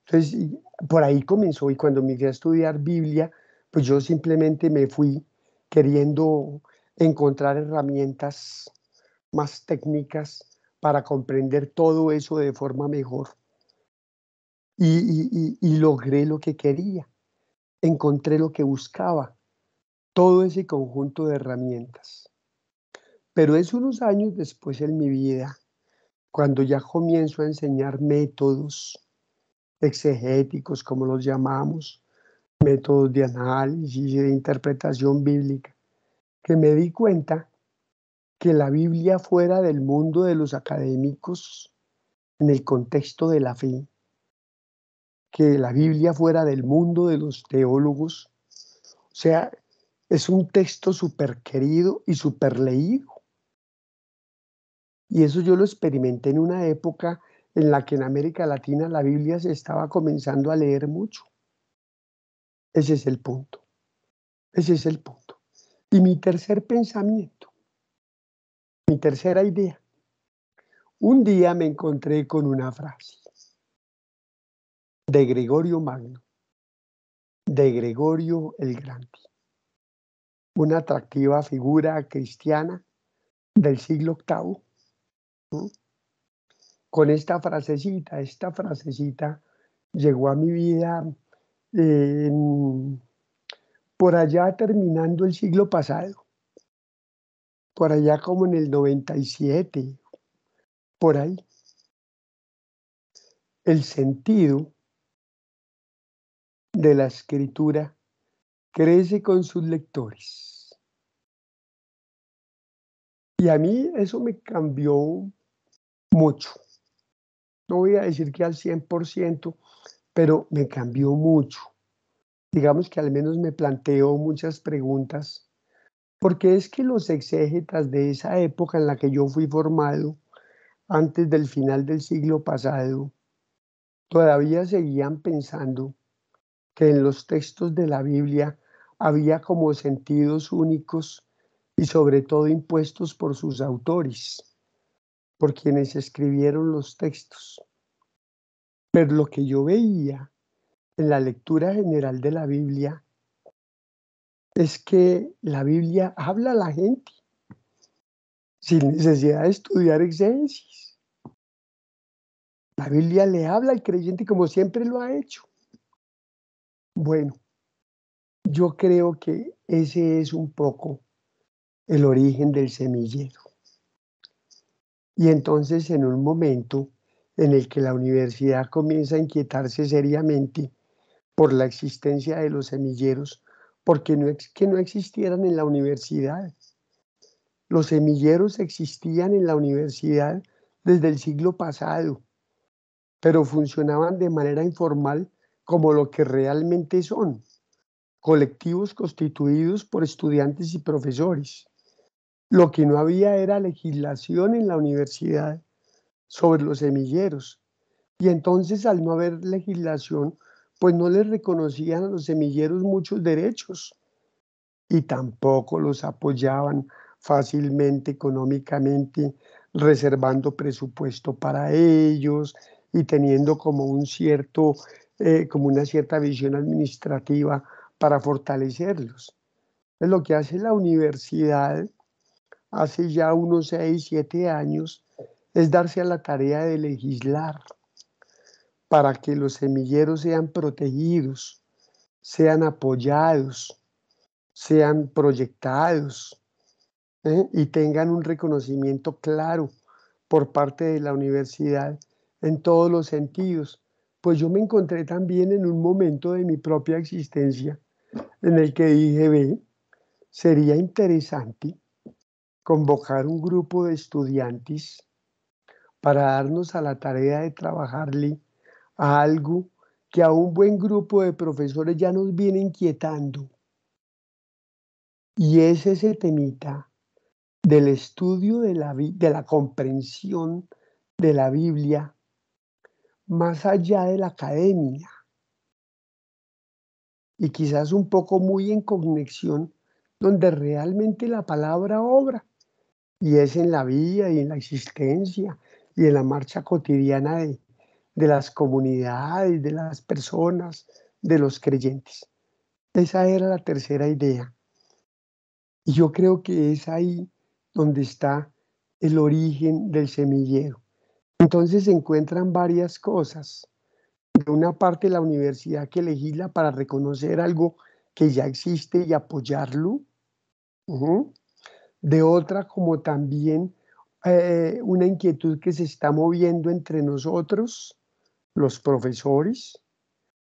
Entonces, por ahí comenzó, y cuando me fui a estudiar Biblia, pues yo simplemente me fui queriendo encontrar herramientas más técnicas para comprender todo eso de forma mejor. Y logré lo que quería, encontré lo que buscaba, todo ese conjunto de herramientas. Pero es unos años después en mi vida, cuando ya comienzo a enseñar métodos exegéticos, como los llamamos, métodos de análisis y de interpretación bíblica, que me di cuenta que la Biblia fuera del mundo de los académicos, en el contexto de la fe, que la Biblia fuera del mundo de los teólogos, o sea, es un texto súper querido y súper leído. Y eso yo lo experimenté en una época en la que en América Latina la Biblia se estaba comenzando a leer mucho. Ese es el punto. Ese es el punto. Y mi tercer pensamiento, mi tercera idea. Un día me encontré con una frase de Gregorio Magno, de Gregorio el Grande, una atractiva figura cristiana del siglo VIII, ¿no? Con esta frasecita llegó a mi vida por allá terminando el siglo pasado, por allá como en el 97, por ahí. El sentido de la escritura crece con sus lectores. Y a mí eso me cambió mucho. No voy a decir que al 100%, pero me cambió mucho. Digamos que al menos me planteó muchas preguntas, porque es que los exégetas de esa época en la que yo fui formado, antes del final del siglo pasado, todavía seguían pensando que en los textos de la Biblia había como sentidos únicos y sobre todo impuestos por sus autores, por quienes escribieron los textos. Pero lo que yo veía en la lectura general de la Biblia es que la Biblia habla a la gente sin necesidad de estudiar exégesis. La Biblia le habla al creyente como siempre lo ha hecho. Bueno, yo creo que ese es un poco el origen del semillero. Y entonces en un momento en el que la universidad comienza a inquietarse seriamente por la existencia de los semilleros, porque no es que no existieran en la universidad. Los semilleros existían en la universidad desde el siglo pasado, pero funcionaban de manera informal como lo que realmente son, colectivos constituidos por estudiantes y profesores. Lo que no había era legislación en la universidad sobre los semilleros. Y entonces, al no haber legislación, pues no les reconocían a los semilleros muchos derechos y tampoco los apoyaban fácilmente económicamente, reservando presupuesto para ellos y teniendo como como una cierta visión administrativa para fortalecerlos. Es lo que hace la universidad hace ya unos 6, 7 años, es darse a la tarea de legislar para que los semilleros sean protegidos, sean apoyados, sean proyectados, y tengan un reconocimiento claro por parte de la universidad en todos los sentidos. Pues yo me encontré también en un momento de mi propia existencia en el que dije, ve, sería interesante convocar un grupo de estudiantes para darnos a la tarea de trabajarle a algo que a un buen grupo de profesores ya nos viene inquietando. Y es ese temita del estudio de la comprensión de la Biblia más allá de la academia y quizás un poco muy en conexión donde realmente la palabra obra y es en la vida y en la existencia y en la marcha cotidiana de las comunidades, de las personas, de los creyentes. Esa era la tercera idea. Y yo creo que es ahí donde está el origen del semillero. Entonces se encuentran varias cosas. De una parte, la universidad que legisla para reconocer algo que ya existe y apoyarlo. De otra, como también una inquietud que se está moviendo entre nosotros, los profesores,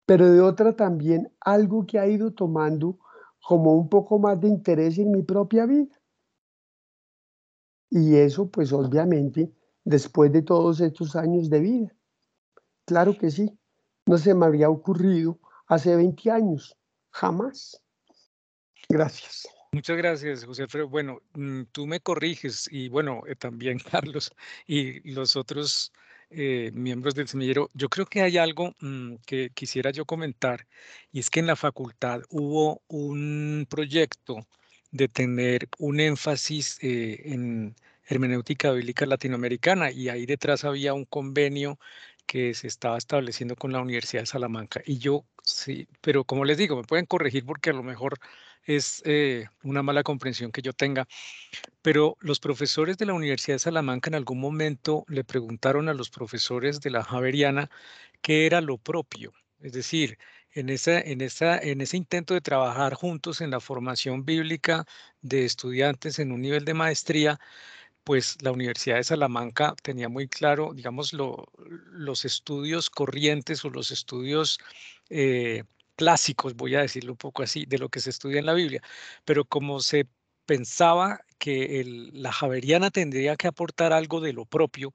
pero de otra también algo que ha ido tomando como un poco más de interés en mi propia vida. Y eso, pues obviamente, después de todos estos años de vida. Claro que sí, no se me habría ocurrido hace 20 años, jamás. Gracias. Muchas gracias, José Alfredo. Bueno, tú me corriges y bueno, también Carlos y los otros miembros del semillero. Yo creo que hay algo que quisiera yo comentar y es que en la facultad hubo un proyecto de tener un énfasis en hermenéutica bíblica latinoamericana y ahí detrás había un convenio que se estaba estableciendo con la Universidad de Salamanca. Y yo sí, pero como les digo, me pueden corregir porque a lo mejor es una mala comprensión que yo tenga, pero los profesores de la Universidad de Salamanca en algún momento le preguntaron a los profesores de la Javeriana qué era lo propio. Es decir, en ese intento de trabajar juntos en la formación bíblica de estudiantes en un nivel de maestría, pues la Universidad de Salamanca tenía muy claro, digamos, los estudios corrientes o los estudios clásicos, voy a decirlo un poco así, de lo que se estudia en la Biblia. Pero como se pensaba que la Javeriana tendría que aportar algo de lo propio,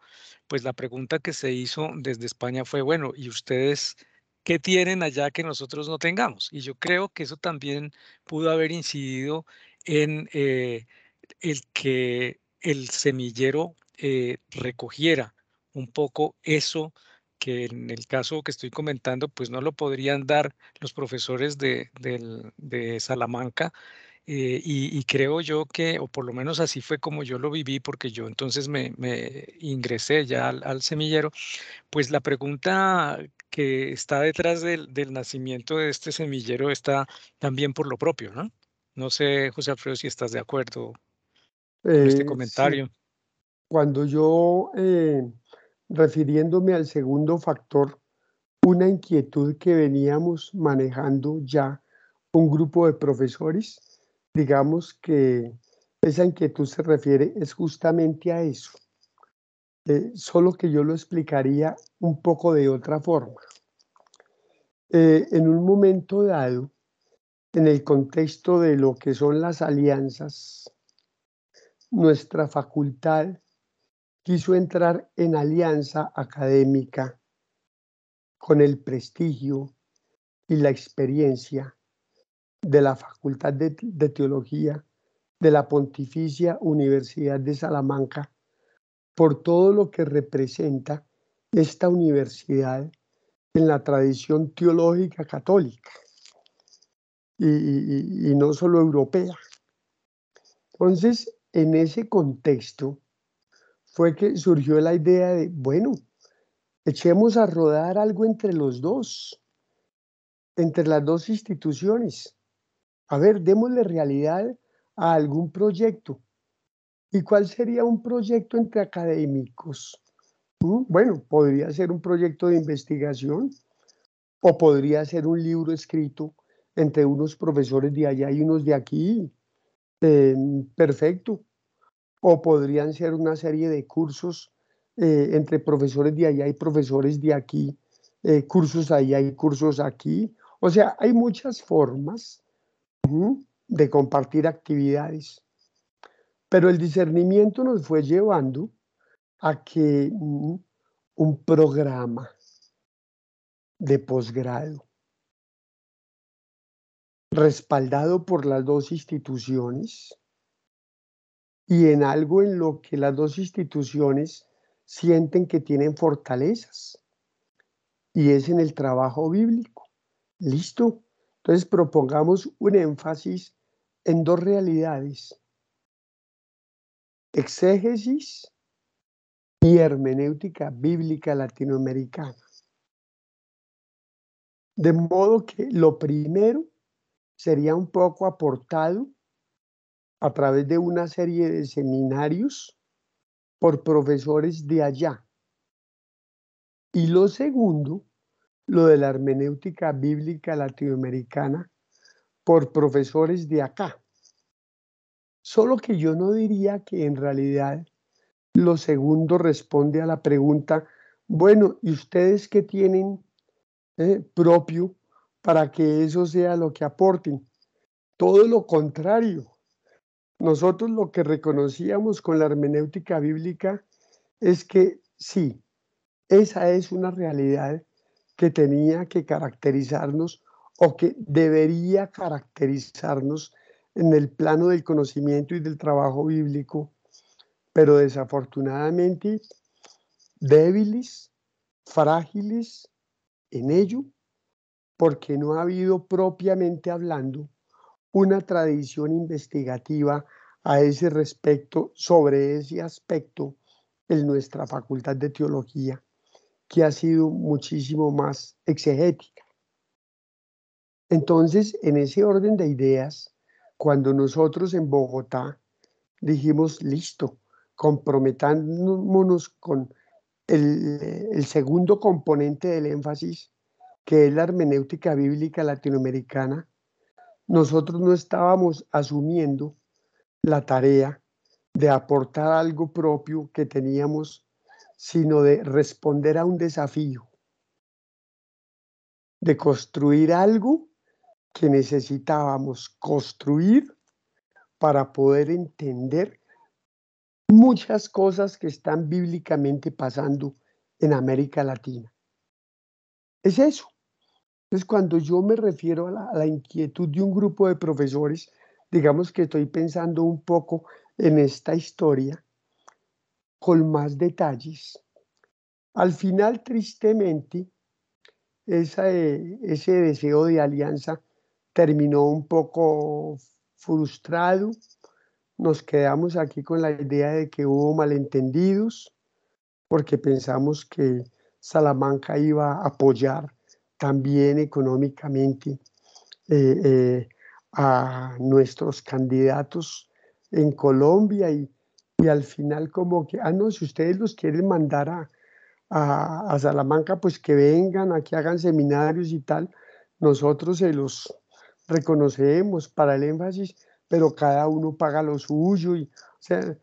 pues la pregunta que se hizo desde España fue, bueno, ¿y ustedes qué tienen allá que nosotros no tengamos? Y yo creo que eso también pudo haber incidido en el que el semillero recogiera un poco eso que en el caso que estoy comentando, pues no lo podrían dar los profesores de Salamanca. Y creo yo que, o por lo menos así fue como yo lo viví, porque yo entonces me ingresé ya al semillero, pues la pregunta que está detrás del nacimiento de este semillero está también por lo propio, ¿no? No sé, José Alfredo, si estás de acuerdo con este Sí, comentario. cuando yo, refiriéndome al segundo factor, una inquietud que veníamos manejando ya un grupo de profesores, digamos que esa inquietud se refiere es justamente a eso, solo que yo lo explicaría un poco de otra forma. En un momento dado, en el contexto de lo que son las alianzas, nuestra facultad quiso entrar en alianza académica con el prestigio y la experiencia de la Facultad de Teología de la Pontificia Universidad de Salamanca por todo lo que representa esta universidad en la tradición teológica católica y no solo europea. Entonces, en ese contexto fue que surgió la idea de, bueno, echemos a rodar algo entre los dos, entre las dos instituciones. A ver, démosle realidad a algún proyecto. ¿Y cuál sería un proyecto entre académicos? Bueno, podría ser un proyecto de investigación o podría ser un libro escrito entre unos profesores de allá y unos de aquí. Perfecto. O podrían ser una serie de cursos entre profesores de allá y profesores de aquí, cursos allá y cursos aquí. O sea, hay muchas formas de compartir actividades, pero el discernimiento nos fue llevando a que un programa de posgrado respaldado por las dos instituciones y en algo en lo que las dos instituciones sienten que tienen fortalezas, y es en el trabajo bíblico. ¿Listo? Entonces propongamos un énfasis en dos realidades: exégesis y hermenéutica bíblica latinoamericana. De modo que lo primero sería un poco aportado a través de una serie de seminarios por profesores de allá. Y lo segundo, lo de la hermenéutica bíblica latinoamericana por profesores de acá. Solo que yo no diría que en realidad lo segundo responde a la pregunta, bueno, ¿y ustedes qué tienen propio para que eso sea lo que aporten? Todo lo contrario. Nosotros lo que reconocíamos con la hermenéutica bíblica es que sí, esa es una realidad que tenía que caracterizarnos o que debería caracterizarnos en el plano del conocimiento y del trabajo bíblico, pero desafortunadamente débiles, frágiles en ello, porque no ha habido propiamente hablando una tradición investigativa a ese respecto, sobre ese aspecto en nuestra Facultad de Teología, que ha sido muchísimo más exegética. Entonces, en ese orden de ideas, cuando nosotros en Bogotá dijimos, listo, comprometámonos con el segundo componente del énfasis, que es la hermenéutica bíblica latinoamericana, nosotros no estábamos asumiendo la tarea de aportar algo propio que teníamos, sino de responder a un desafío, de construir algo que necesitábamos construir para poder entender muchas cosas que están bíblicamente pasando en América Latina. Es eso. Entonces, cuando yo me refiero a la inquietud de un grupo de profesores, digamos que estoy pensando un poco en esta historia con más detalles. Al final, tristemente, ese deseo de alianza terminó un poco frustrado. Nos quedamos aquí con la idea de que hubo malentendidos, porque pensamos que Salamanca iba a apoyar también económicamente a nuestros candidatos en Colombia y al final como que, no, si ustedes los quieren mandar a Salamanca, pues que vengan, aquí hagan seminarios y tal, nosotros se los reconocemos para el énfasis, pero cada uno paga lo suyo y, o sea,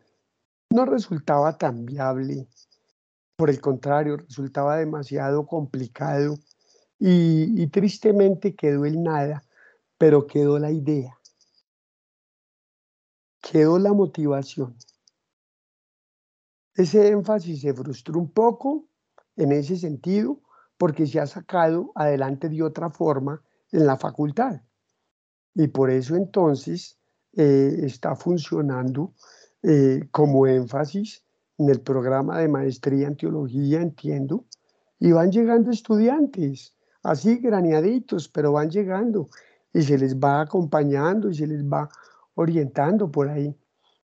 no resultaba tan viable, por el contrario, resultaba demasiado complicado y tristemente quedó el nada, pero quedó la idea, quedó la motivación. Ese énfasis se frustró un poco en ese sentido porque se ha sacado adelante de otra forma en la facultad. Y por eso entonces está funcionando como énfasis en el programa de maestría en teología, entiendo, y van llegando estudiantes, así graneaditos, pero van llegando y se les va acompañando y se les va orientando por ahí.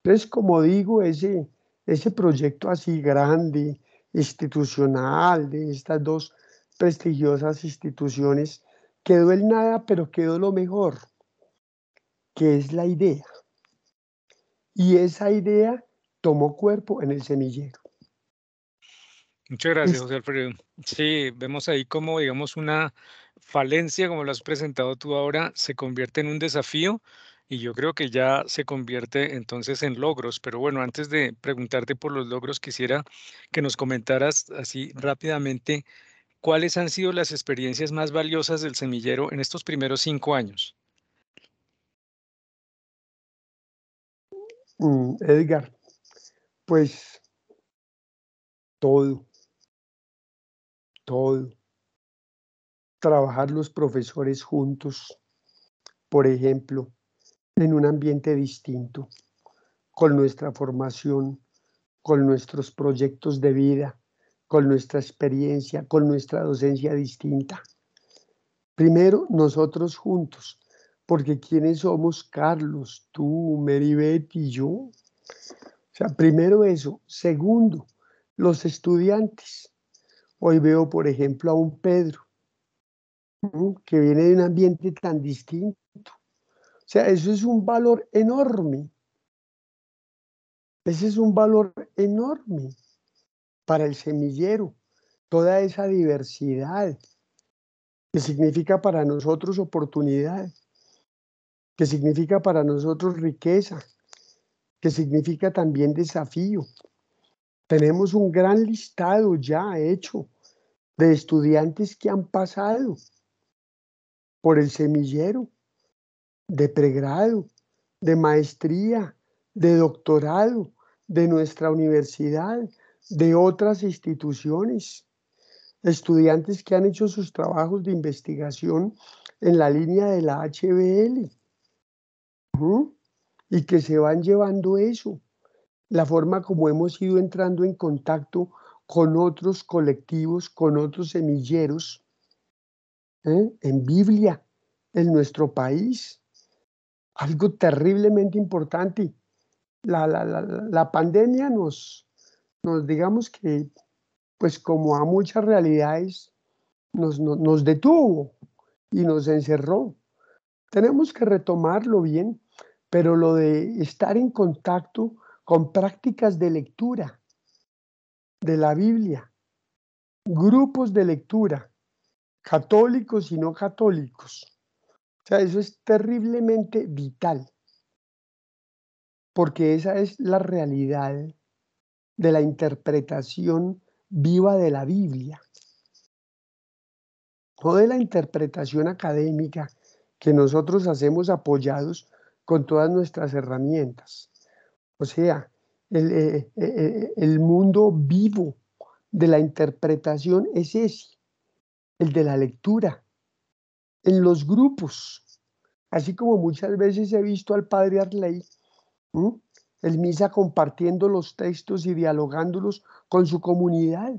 Entonces, como digo, ese proyecto así grande, institucional, de estas dos prestigiosas instituciones, quedó el nada, pero quedó lo mejor, que es la idea. Y esa idea tomó cuerpo en el semillero. Muchas gracias, José Alfredo. Sí, vemos ahí como, digamos, una falencia, como lo has presentado tú ahora, se convierte en un desafío y yo creo que ya se convierte entonces en logros. Pero bueno, antes de preguntarte por los logros, quisiera que nos comentaras así rápidamente cuáles han sido las experiencias más valiosas del semillero en estos primeros 5 años. Edgar, pues todo. Trabajar los profesores juntos, por ejemplo, en un ambiente distinto, con nuestra formación, con nuestros proyectos de vida, con nuestra experiencia, con nuestra docencia distinta. Primero, nosotros juntos, porque ¿quiénes somos? Carlos, tú, Meribeth y yo. O sea, primero eso. Segundo, los estudiantes. Hoy veo, por ejemplo, a un Pedro, que viene de un ambiente tan distinto. O sea, eso es un valor enorme Ese es un valor enorme para el semillero, toda esa diversidad que significa para nosotros oportunidad, que significa para nosotros riqueza, que significa también desafío. Tenemos un gran listado ya hecho de estudiantes que han pasado por el semillero, de pregrado, de maestría, de doctorado, de nuestra universidad, de otras instituciones. Estudiantes que han hecho sus trabajos de investigación en la línea de la HBL, y que se van llevando eso, la forma como hemos ido entrando en contacto con otros colectivos, con otros semilleros, en Biblia, en nuestro país. Algo terriblemente importante. La pandemia nos digamos que, pues como a muchas realidades, nos detuvo y nos encerró. Tenemos que retomarlo bien, pero lo de estar en contacto con prácticas de lectura de la Biblia, grupos de lectura, católicos y no católicos. O sea, eso es terriblemente vital, porque esa es la realidad de la interpretación viva de la Biblia, no de la interpretación académica que nosotros hacemos apoyados con todas nuestras herramientas. O sea, el mundo vivo de la interpretación es ese, el de la lectura, en los grupos, así como muchas veces he visto al padre Arley, el misa compartiendo los textos y dialogándolos con su comunidad,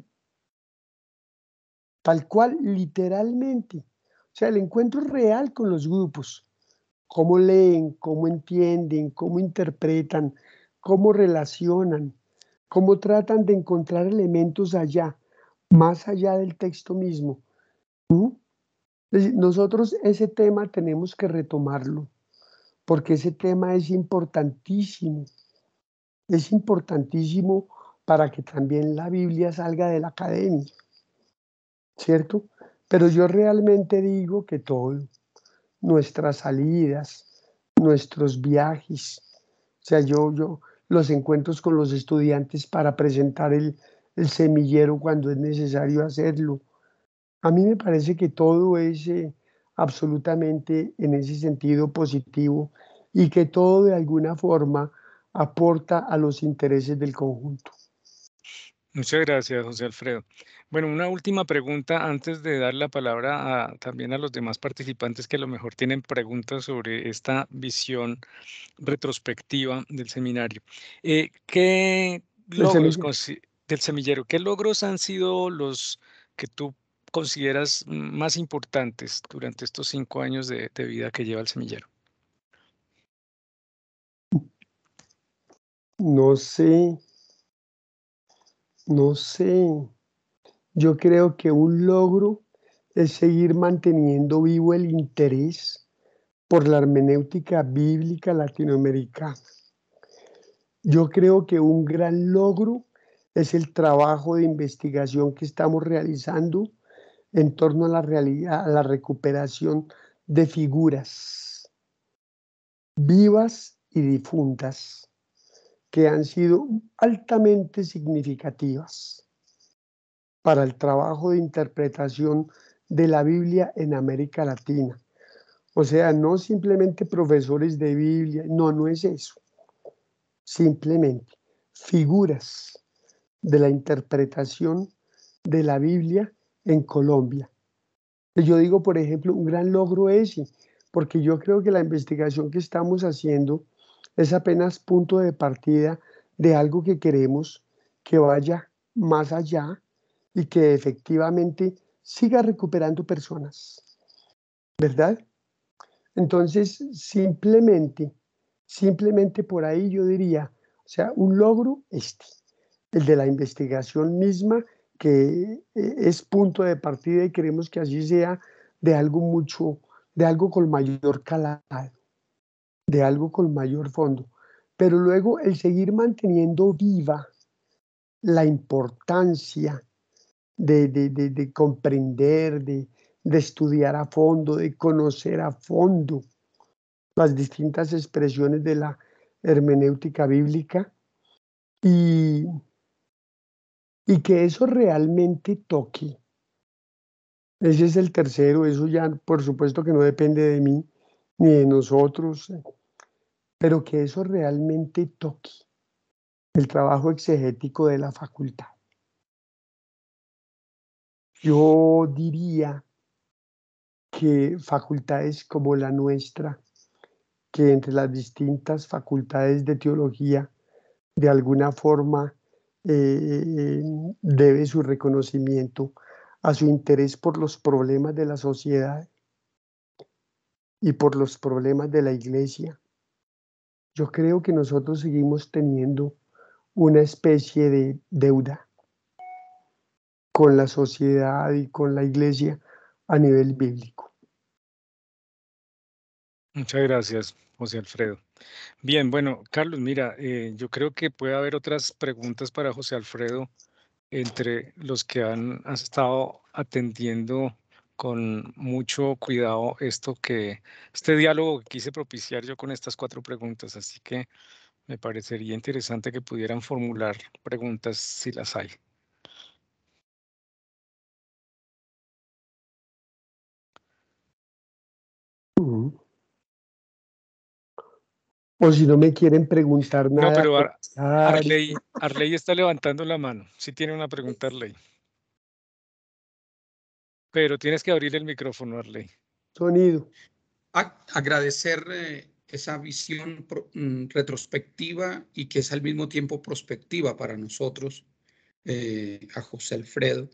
tal cual, literalmente. O sea, el encuentro real con los grupos, cómo leen, cómo entienden, cómo interpretan, cómo relacionan, cómo tratan de encontrar elementos allá, más allá del texto mismo. Es decir, nosotros ese tema tenemos que retomarlo, porque ese tema es importantísimo. Es importantísimo para que también la Biblia salga de la academia, ¿cierto? Pero yo realmente digo que todo, nuestras salidas, nuestros viajes, o sea, los encuentros con los estudiantes para presentar el semillero cuando es necesario hacerlo. A mí me parece que todo es absolutamente en ese sentido positivo y que todo de alguna forma aporta a los intereses del conjunto. Muchas gracias, José Alfredo. Bueno, una última pregunta antes de dar la palabra también a los demás participantes que a lo mejor tienen preguntas sobre esta visión retrospectiva del seminario. ¿Qué logros del semillero, qué logros han sido los que tú consideras más importantes durante estos 5 años de vida que lleva el semillero? No sé. Yo creo que un logro es seguir manteniendo vivo el interés por la hermenéutica bíblica latinoamericana. Yo creo que un gran logro es el trabajo de investigación que estamos realizando en torno a la realidad, a la recuperación de figuras vivas y difuntas que han sido altamente significativas para el trabajo de interpretación de la Biblia en América Latina. O sea, no simplemente profesores de Biblia, no es eso. Simplemente figuras de la interpretación de la Biblia en Colombia. Yo digo, por ejemplo, un gran logro ese, porque yo creo que la investigación que estamos haciendo es apenas punto de partida de algo que queremos que vaya más allá y que efectivamente siga recuperando personas, ¿verdad? Entonces, simplemente por ahí yo diría, o sea, un logro el de la investigación misma, que es punto de partida y queremos que así sea, de algo con mayor calado, de algo con mayor fondo. pero luego el seguir manteniendo viva la importancia de comprender, de estudiar a fondo, de conocer a fondo las distintas expresiones de la hermenéutica bíblica y que eso realmente toque. Ese es el tercero, eso ya por supuesto que no depende de mí ni de nosotros, pero que eso realmente toque el trabajo exegético de la facultad. Yo diría que facultades como la nuestra, que entre las distintas facultades de teología, de alguna forma debe su reconocimiento a su interés por los problemas de la sociedad y por los problemas de la iglesia. Yo creo que nosotros seguimos teniendo una especie de deuda con la sociedad y con la iglesia a nivel bíblico. Muchas gracias, José Alfredo. Bien, bueno, Carlos, mira, yo creo que puede haber otras preguntas para José Alfredo entre los que han estado atendiendo con mucho cuidado este diálogo que quise propiciar yo con estas 4 preguntas, así que me parecería interesante que pudieran formular preguntas si las hay. O si no me quieren preguntar nada. No, pero Arley está levantando la mano. Sí tiene una pregunta, Arley. Pero tienes que abrir el micrófono, Arley. Sonido. Agradecer esa visión retrospectiva y que es al mismo tiempo prospectiva para nosotros, a José Alfredo,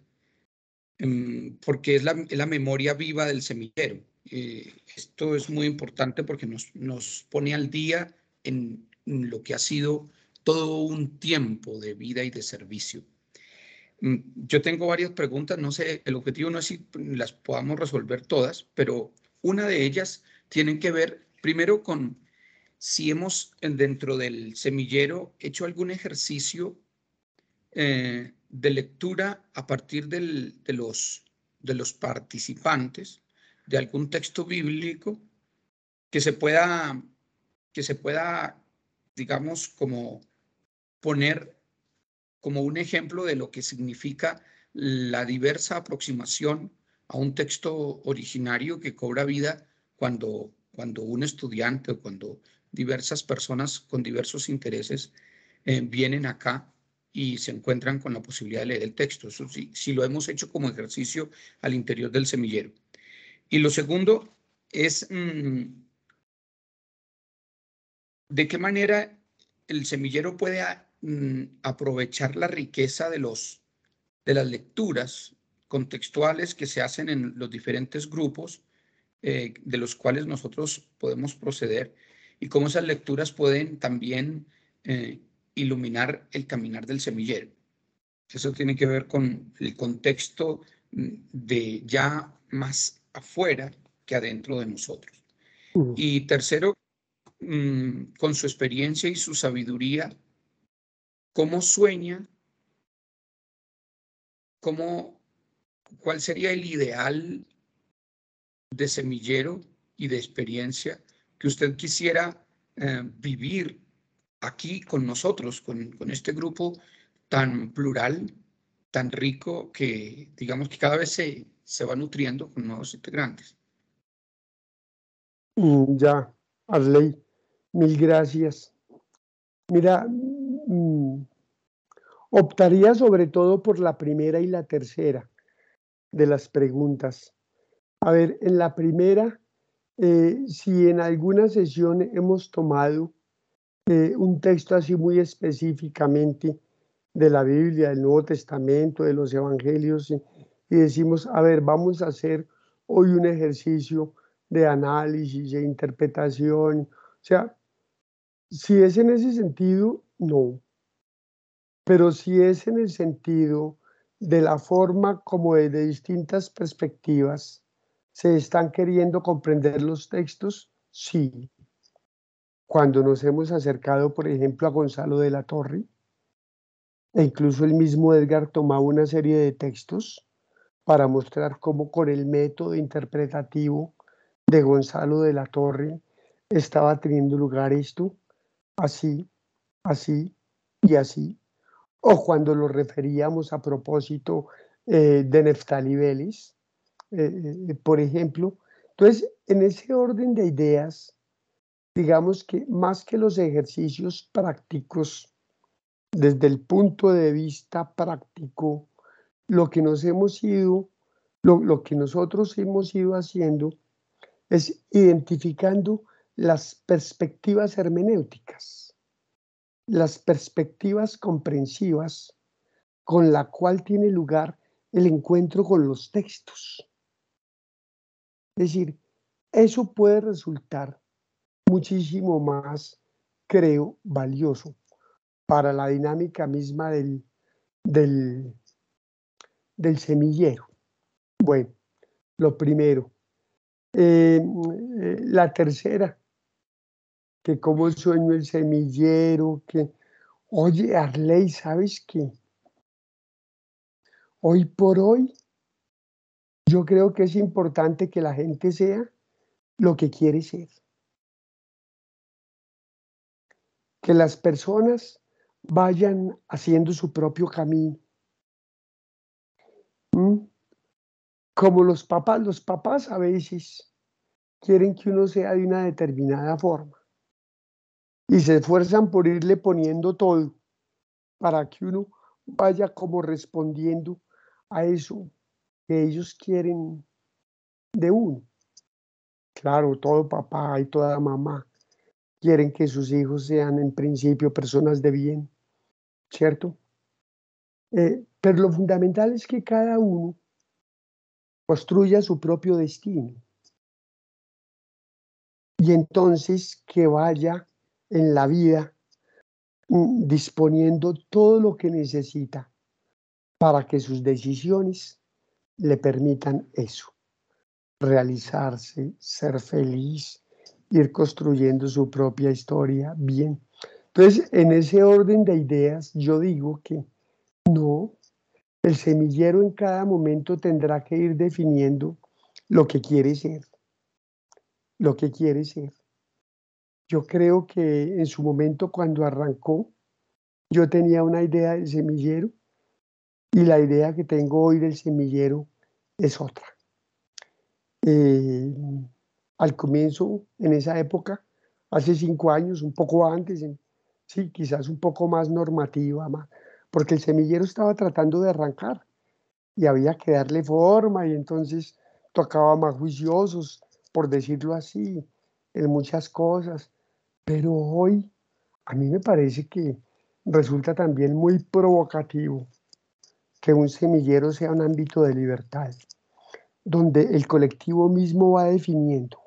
porque es la memoria viva del semillero. Esto es muy importante porque nos pone al día en lo que ha sido todo un tiempo de vida y de servicio. Yo tengo varias preguntas, no sé, el objetivo no es si las podamos resolver todas, pero una de ellas tiene que ver primero con si hemos dentro del semillero hecho algún ejercicio de lectura a partir de los participantes de algún texto bíblico que se pueda, digamos, como poner como un ejemplo de lo que significa la diversa aproximación a un texto originario que cobra vida cuando un estudiante o cuando diversas personas con diversos intereses vienen acá y se encuentran con la posibilidad de leer el texto. Eso sí lo hemos hecho como ejercicio al interior del semillero. Y lo segundo es de qué manera el semillero puede aprovechar la riqueza de las lecturas contextuales que se hacen en los diferentes grupos de los cuales nosotros podemos proceder y cómo esas lecturas pueden también iluminar el caminar del semillero. Eso tiene que ver con el contexto de ya más afuera que adentro de nosotros. Y tercero, con su experiencia y su sabiduría, ¿cómo sueña? ¿Cuál sería el ideal de semillero y de experiencia que usted quisiera vivir aquí con nosotros, con este grupo tan plural, tan rico, que digamos que cada vez se va nutriendo con nuevos integrantes? Ya, Arley, mil gracias. Mira, optaría sobre todo por la primera y la tercera de las preguntas. A ver, en la primera, si en alguna sesión hemos tomado un texto así muy específicamente de la Biblia, del Nuevo Testamento, de los Evangelios, y decimos, a ver, vamos a hacer hoy un ejercicio de análisis, de interpretación. O sea, si es en ese sentido, no. Pero si es en el sentido de la forma como desde distintas perspectivas se están queriendo comprender los textos, sí. cuando nos hemos acercado, por ejemplo, a Gonzalo de la Torre, e incluso el mismo Edgar tomaba una serie de textos para mostrar cómo con el método interpretativo de Gonzalo de la Torre estaba teniendo lugar esto, así, así y así. O cuando lo referíamos a propósito de Neftali Vélez, por ejemplo. Entonces, en ese orden de ideas, digamos que más que los ejercicios prácticos, desde el punto de vista práctico, lo que nos hemos ido, lo que nosotros hemos ido haciendo es identificando las perspectivas hermenéuticas, las perspectivas comprensivas con la cual tiene lugar el encuentro con los textos. Es decir, eso puede resultar muchísimo más, creo, valioso para la dinámica misma del semillero. Bueno, lo primero. La tercera, que cómo sueño el semillero, que, oye, Arley, ¿sabes qué? Hoy por hoy, yo creo que es importante que la gente sea lo que quiere ser. Que las personas vayan haciendo su propio camino. Como los papás a veces quieren que uno sea de una determinada forma y se esfuerzan por irle poniendo todo para que uno vaya como respondiendo a eso que ellos quieren de uno. Claro, todo papá y toda mamá quieren que sus hijos sean en principio personas de bien, ¿cierto? Pero lo fundamental es que cada uno construya su propio destino y entonces que vaya en la vida disponiendo todo lo que necesita para que sus decisiones le permitan eso, realizarse, ser feliz, ir construyendo su propia historia bien. Entonces, en ese orden de ideas, yo digo que no, el semillero en cada momento tendrá que ir definiendo lo que quiere ser, lo que quiere ser. Yo creo que en su momento cuando arrancó, yo tenía una idea del semillero y la idea que tengo hoy del semillero es otra. Al comienzo, en esa época, hace 5 años, un poco antes, sí, quizás un poco más normativa, porque el semillero estaba tratando de arrancar y había que darle forma y entonces tocaba más juiciosos, por decirlo así, en muchas cosas. Pero hoy a mí me parece que resulta también muy provocativo que un semillero sea un ámbito de libertad, donde el colectivo mismo va definiendo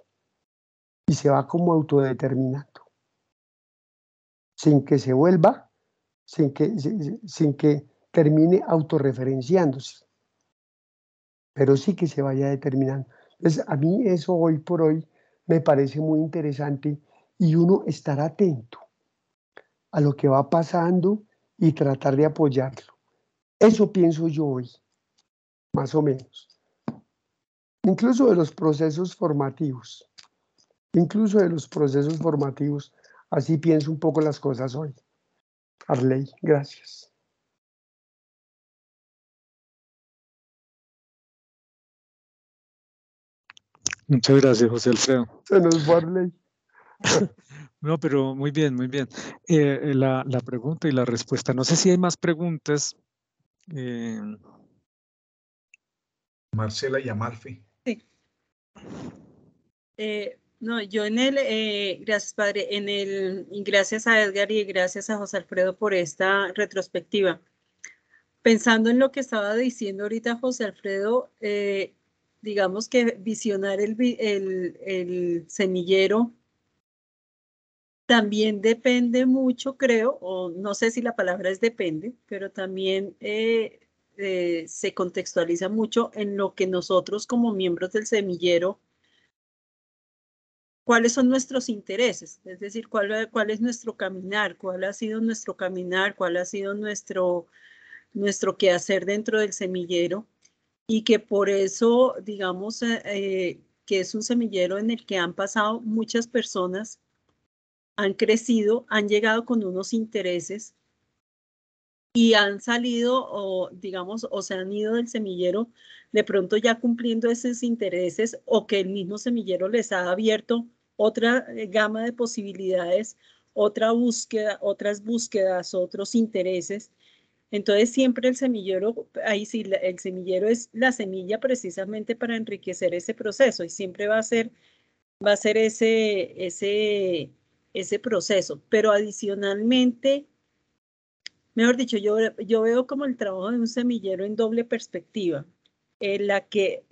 y se va como autodeterminando, sin que se vuelva, sin que termine autorreferenciándose, pero sí que se vaya determinando. Entonces, a mí eso hoy por hoy me parece muy interesante y uno estar atento a lo que va pasando y tratar de apoyarlo. Eso pienso yo hoy, más o menos. Incluso de los procesos formativos. Así pienso un poco las cosas hoy. Arley, gracias. Muchas gracias, José Alfredo. Se nos fue Arley. No, pero muy bien, muy bien. La pregunta y la respuesta. No sé si hay más preguntas. Marcela y Amalfi. Sí. No, yo gracias padre, y gracias a Edgar y gracias a José Alfredo por esta retrospectiva. Pensando en lo que estaba diciendo ahorita José Alfredo, digamos que visionar el semillero también depende mucho, creo, o no sé si la palabra es depende, pero también se contextualiza mucho en lo que nosotros como miembros del semillero cuáles son nuestros intereses, es decir, cuál es nuestro caminar, cuál ha sido nuestro caminar, cuál ha sido nuestro quehacer dentro del semillero, y que por eso, digamos, que es un semillero en el que han pasado muchas personas, han crecido, han llegado con unos intereses y han salido o, digamos, o se han ido del semillero de pronto ya cumpliendo esos intereses, o que el mismo semillero les ha abierto otra gama de posibilidades, otra búsqueda, otras búsquedas, otros intereses. Entonces siempre el semillero, ahí sí, el semillero es la semilla precisamente para enriquecer ese proceso, y siempre va a ser ese proceso. Pero adicionalmente, mejor dicho, yo veo como el trabajo de un semillero en doble perspectiva, la que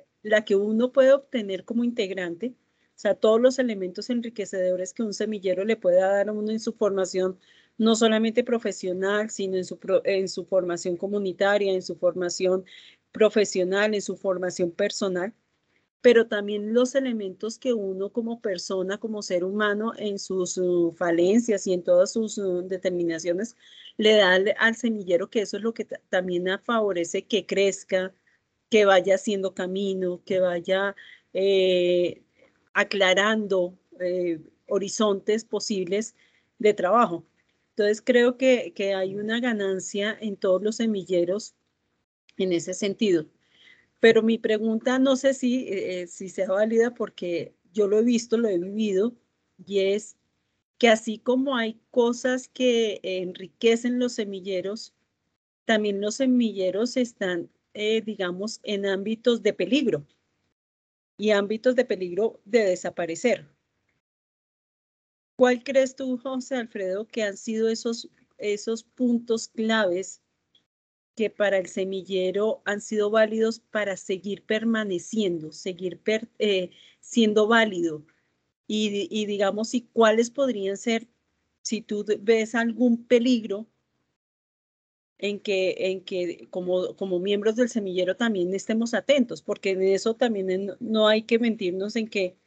uno puede obtener como integrante, o sea, todos los elementos enriquecedores que un semillero le pueda dar a uno en su formación, no solamente profesional, sino en su formación comunitaria, en su formación profesional, en su formación personal, pero también los elementos que uno como persona, como ser humano, en sus falencias y en todas sus determinaciones, le da al semillero, que eso es lo que también favorece que crezca, que vaya haciendo camino, que vaya aclarando horizontes posibles de trabajo. Entonces creo que hay una ganancia en todos los semilleros en ese sentido. Pero mi pregunta no sé si sea válida, porque yo lo he visto, lo he vivido, y es que así como hay cosas que enriquecen los semilleros, también los semilleros están, digamos, en ámbitos de peligro, y ámbitos de peligro de desaparecer. ¿Cuál crees tú, José Alfredo, que han sido esos puntos claves que para el semillero han sido válidos para seguir permaneciendo, seguir siendo válido? Y digamos, ¿y cuáles podrían ser, si tú ves algún peligro en que como miembros del semillero también estemos atentos? Porque en eso también no hay que mentirnos, en que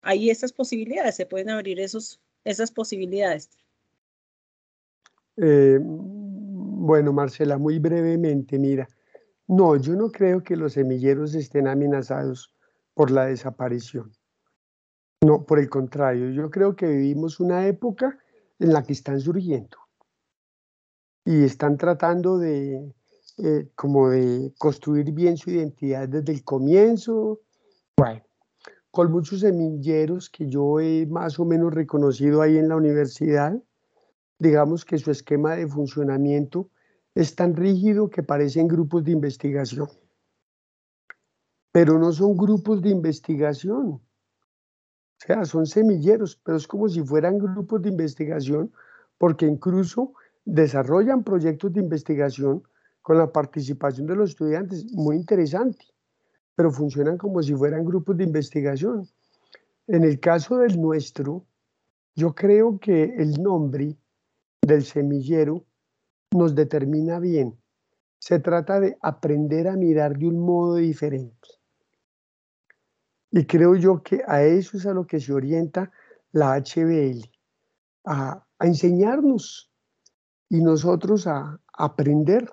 hay esas posibilidades, se pueden abrir esas posibilidades. Bueno, Marcela, muy brevemente, mira, no, yo no creo que los semilleros estén amenazados por la desaparición. No, por el contrario, yo creo que vivimos una época en la que están surgiendo y están tratando de como de construir bien su identidad desde el comienzo. Bueno, con muchos semilleros que yo he más o menos reconocido ahí en la universidad, digamos que su esquema de funcionamiento es tan rígido que parecen grupos de investigación, pero no son grupos de investigación, o sea, son semilleros, pero es como si fueran grupos de investigación, porque incluso desarrollan proyectos de investigación con la participación de los estudiantes, muy interesante, pero funcionan como si fueran grupos de investigación. En el caso del nuestro, yo creo que el nombre del semillero nos determina bien. Se trata de aprender a mirar de un modo diferente. Y creo yo que a eso es a lo que se orienta la HBL, a enseñarnos y nosotros a aprender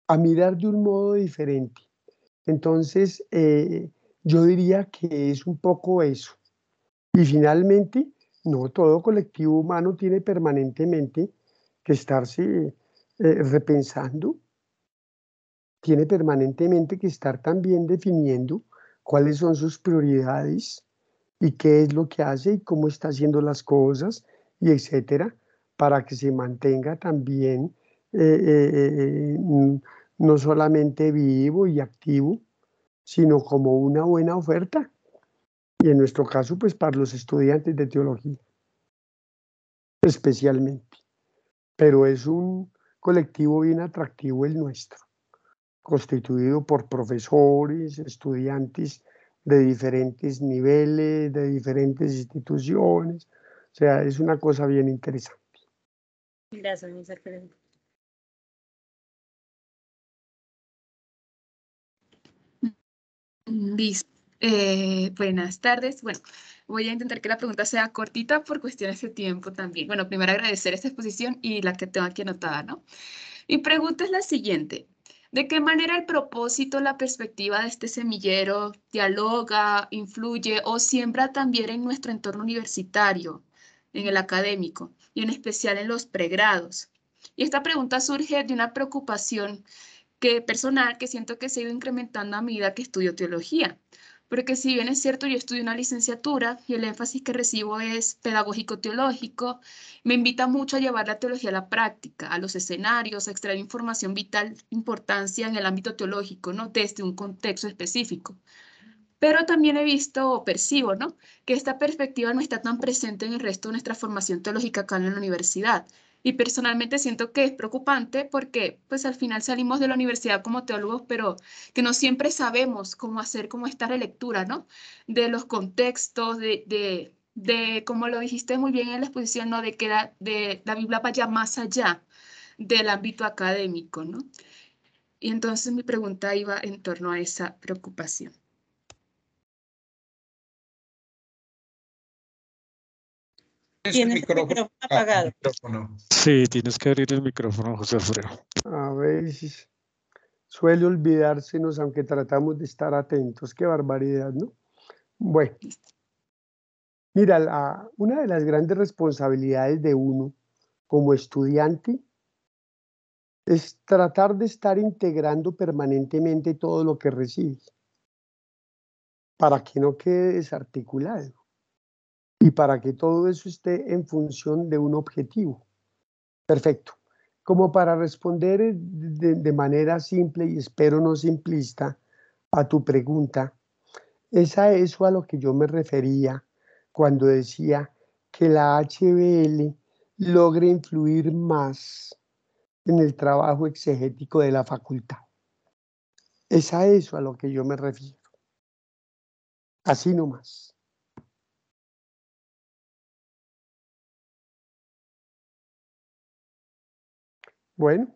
a mirar de un modo diferente. Entonces, yo diría que es un poco eso. Y finalmente, no todo colectivo humano tiene permanentemente que estarse repensando, tiene permanentemente que estar también definiendo cuáles son sus prioridades y qué es lo que hace y cómo está haciendo las cosas, y etcétera, para que se mantenga también no solamente vivo y activo, sino como una buena oferta. Y en nuestro caso, pues para los estudiantes de teología, especialmente. Pero es un colectivo bien atractivo el nuestro, constituido por profesores, estudiantes de diferentes niveles, de diferentes instituciones. O sea, es una cosa bien interesante. Gracias, José Alfredo. Listo. Buenas tardes. Bueno, Voy a intentar que la pregunta sea cortita por cuestiones de tiempo también. Bueno, primero agradecer esta exposición y la que tengo aquí anotada, ¿no? Mi pregunta es la siguiente. ¿De qué manera el propósito, la perspectiva de este semillero dialoga, influye o siembra también en nuestro entorno universitario, en el académico y en especial en los pregrados? Y esta pregunta surge de una preocupación personal que siento que se ha ido incrementando a medida que estudio teología. Porque si bien es cierto, yo estudio una licenciatura y el énfasis que recibo es pedagógico-teológico, me invita mucho a llevar la teología a la práctica, a los escenarios, a extraer información vital importancia en el ámbito teológico, ¿no? Desde un contexto específico. Pero también he visto o percibo, ¿no?, que esta perspectiva no está tan presente en el resto de nuestra formación teológica acá en la universidad. Y personalmente siento que es preocupante porque pues al final salimos de la universidad como teólogos, pero que no siempre sabemos cómo hacer como esta relectura, ¿no?, de los contextos, como lo dijiste muy bien en la exposición, ¿no?, de que la Biblia vaya más allá del ámbito académico, ¿no? Y entonces mi pregunta iba en torno a esa preocupación. Tienes el micrófono apagado. Sí, tienes que abrir el micrófono, José Alfredo. A veces suele olvidársenos, aunque tratamos de estar atentos. Qué barbaridad, ¿no? Bueno, mira, una de las grandes responsabilidades de uno como estudiante es tratar de estar integrando permanentemente todo lo que recibe para que no quede desarticulado y para que todo eso esté en función de un objetivo. Perfecto. Como para responder de manera simple y espero no simplista a tu pregunta, es a eso a lo que yo me refería cuando decía que la HBL logre influir más en el trabajo exegético de la facultad. Es a eso a lo que yo me refiero. Así nomás. Bueno.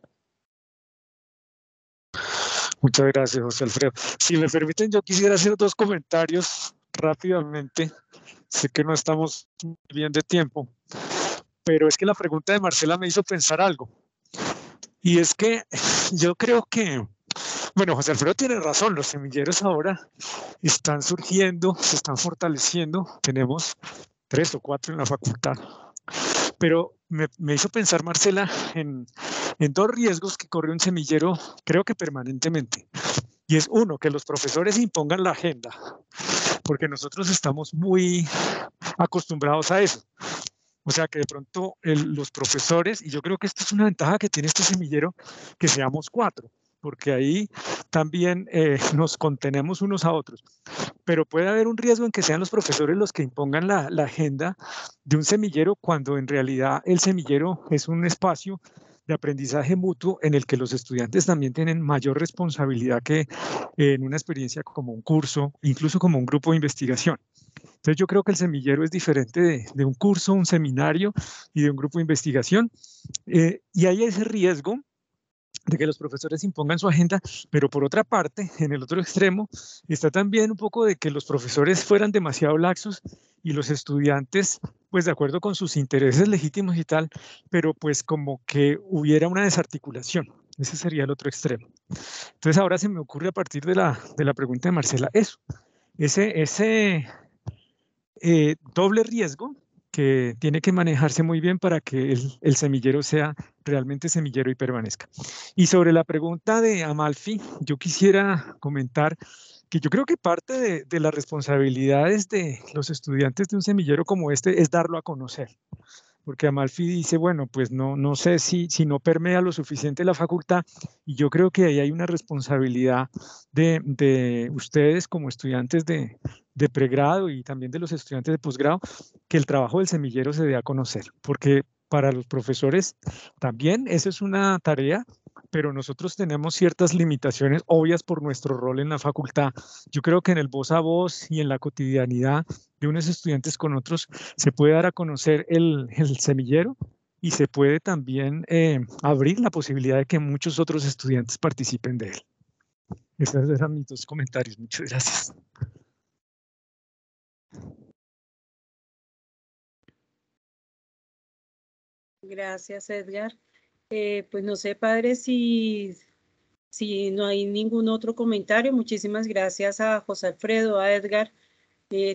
Muchas gracias, José Alfredo. Si me permiten, yo quisiera hacer 2 comentarios rápidamente. Sé que no estamos bien de tiempo, pero es que la pregunta de Marcela me hizo pensar algo. Y es que yo creo que, bueno, José Alfredo tiene razón, los semilleros ahora están surgiendo, se están fortaleciendo. Tenemos 3 o 4 en la facultad. Pero me hizo pensar, Marcela, en 2 riesgos que corre un semillero, creo que permanentemente. Y es uno, que los profesores impongan la agenda, porque nosotros estamos muy acostumbrados a eso. O sea, que de pronto los profesores, y yo creo que esto es una ventaja que tiene este semillero, que seamos 4, porque ahí también nos contenemos unos a otros. Pero puede haber un riesgo en que sean los profesores los que impongan la agenda de un semillero, cuando en realidad el semillero es un espacio de aprendizaje mutuo en el que los estudiantes también tienen mayor responsabilidad que en una experiencia como un curso, incluso como un grupo de investigación. Entonces yo creo que el semillero es diferente de un curso, un seminario y de un grupo de investigación. Y hay ese riesgo de que los profesores impongan su agenda, pero por otra parte, en el otro extremo, está también un poco de que los profesores fueran demasiado laxos y los estudiantes, pues de acuerdo con sus intereses legítimos y tal, pero pues como que hubiera una desarticulación. Ese sería el otro extremo. Entonces ahora se me ocurre a partir de la pregunta de Marcela eso, ese doble riesgo que tiene que manejarse muy bien para que el semillero sea realmente semillero y permanezca. Y sobre la pregunta de Amalfi, yo quisiera comentar que yo creo que parte de las responsabilidades de los estudiantes de un semillero como este es darlo a conocer. Porque Amalfi dice, bueno, pues no sé si no permea lo suficiente la facultad, y yo creo que ahí hay una responsabilidad de ustedes como estudiantes de pregrado y también de los estudiantes de posgrado, que el trabajo del semillero se dé a conocer, porque para los profesores también esa es una tarea, pero nosotros tenemos ciertas limitaciones obvias por nuestro rol en la facultad. Yo creo que en el voz a voz y en la cotidianidad de unos estudiantes con otros se puede dar a conocer el semillero, y se puede también abrir la posibilidad de que muchos otros estudiantes participen de él. Esos eran mis 2 comentarios. Muchas gracias. Gracias, Edgar. Pues no sé, padre, si no hay ningún otro comentario. Muchísimas gracias a José Alfredo, a Edgar,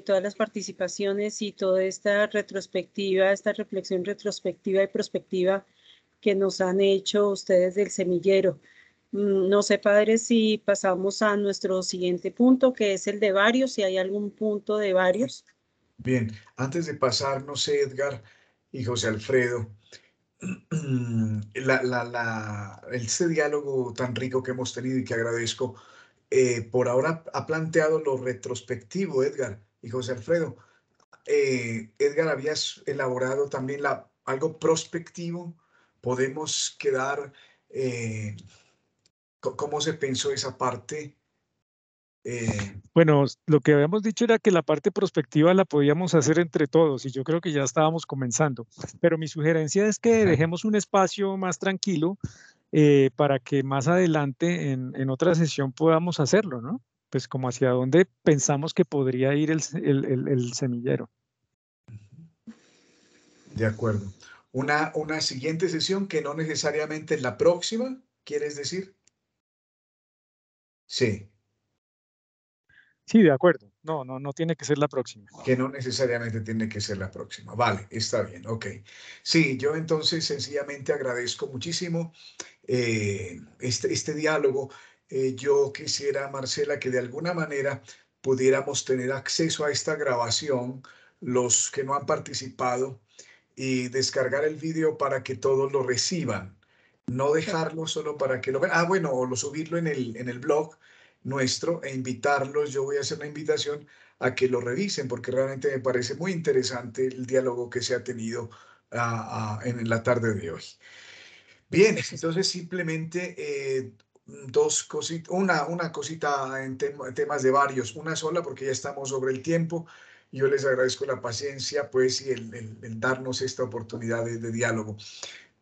todas las participaciones y toda esta retrospectiva, esta reflexión retrospectiva y prospectiva que nos han hecho ustedes del semillero. No sé, padre, si pasamos a nuestro siguiente punto, que es el de varios, si hay algún punto de varios. Bien, antes de pasar, no sé, Edgar y José Alfredo, este diálogo tan rico que hemos tenido y que agradezco, por ahora ha planteado lo retrospectivo, Edgar y José Alfredo. Edgar, habías elaborado también algo prospectivo. Podemos quedar, ¿cómo se pensó esa parte? Bueno, lo que habíamos dicho era que la parte prospectiva la podíamos hacer entre todos y yo creo que ya estábamos comenzando. Pero mi sugerencia es que dejemos un espacio más tranquilo para que más adelante en otra sesión podamos hacerlo, ¿no? Pues como hacia dónde pensamos que podría ir el semillero. De acuerdo. Una siguiente sesión que no necesariamente es la próxima, ¿quieres decir? Sí, Sí, de acuerdo. No tiene que ser la próxima. que no necesariamente tiene que ser la próxima. Vale, está bien, ok. Sí, yo entonces sencillamente agradezco muchísimo este diálogo. Yo quisiera, Marcela, que de alguna manera pudiéramos tener acceso a esta grabación, los que no han participado, y descargar el vídeo para que todos lo reciban. No dejarlo solo para que lo vean. Ah, bueno, o subirlo en el blog nuestro e invitarlos. Yo voy a hacer una invitación a que lo revisen porque realmente me parece muy interesante el diálogo que se ha tenido en la tarde de hoy. Bien, entonces simplemente dos cositas, una cosita en temas de varios, una sola porque ya estamos sobre el tiempo. Yo les agradezco la paciencia, pues, y el darnos esta oportunidad de diálogo.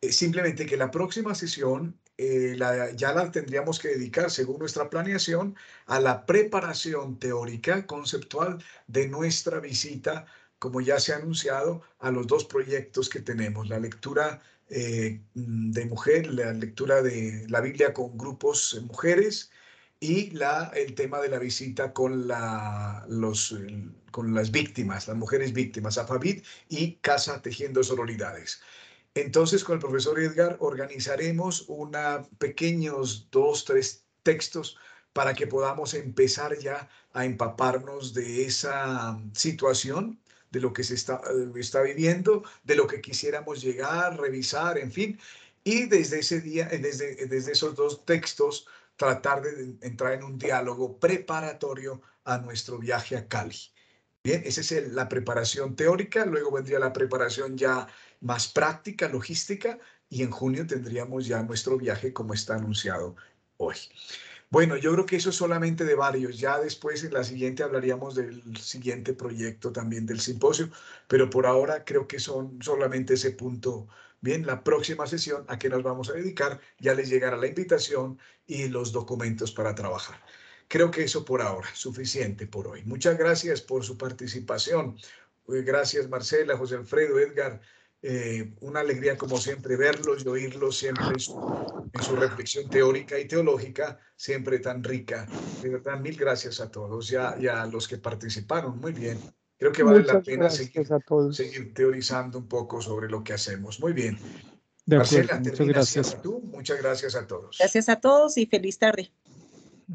Simplemente que la próxima sesión ya la tendríamos que dedicar, según nuestra planeación, a la preparación teórica, conceptual de nuestra visita, como ya se ha anunciado, a los dos proyectos que tenemos, la lectura de mujer, la lectura de la Biblia con grupos mujeres y el tema de la visita con con las víctimas, las mujeres víctimas, Afavit y Casa Tejiendo Sororidades. Entonces, con el profesor Edgar organizaremos pequeños 2, 3 textos para que podamos empezar ya a empaparnos de esa situación, de lo que se está viviendo, de lo que quisiéramos llegar, revisar, en fin. Y desde ese día, desde esos 2 textos, tratar de entrar en un diálogo preparatorio a nuestro viaje a Cali. Bien, esa es la preparación teórica, luego vendría la preparación ya más práctica, logística, y en junio tendríamos ya nuestro viaje como está anunciado hoy. Bueno, yo creo que eso es solamente de varios. Ya después en la siguiente hablaríamos del siguiente proyecto también del simposio, pero por ahora creo que son solamente ese punto. Bien, la próxima sesión a que nos vamos a dedicar ya les llegará la invitación y los documentos para trabajar. Creo que eso por ahora, suficiente por hoy. Muchas gracias por su participación. Gracias Marcela, José Alfredo, Edgar. Una alegría como siempre verlos y oírlos siempre en su reflexión teórica y teológica, siempre tan rica. De verdad, mil gracias a todos y a los que participaron. Muy bien. Creo que vale la Muchas pena gracias a todos. seguir teorizando un poco sobre lo que hacemos. Muy bien. De acuerdo, Marcela, muchas termina gracias. siendo tú. Muchas gracias a todos. Gracias a todos y feliz tarde.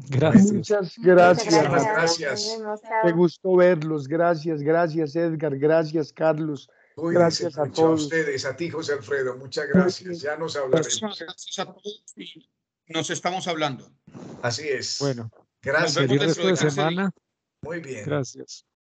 Gracias. Muchas gracias. Muchísimas gracias. Qué gusto verlos. Gracias, gracias Edgar, gracias Carlos. Cuídense Gracias a mucho a todos. ustedes, a ti José Alfredo. Muchas Muy gracias. bien. Ya nos hablaremos. Gracias a todos y nos estamos hablando. Así es. Bueno, Gracias. Nos vemos feliz dentro resto de de 15 días. semana. Muy bien. Gracias.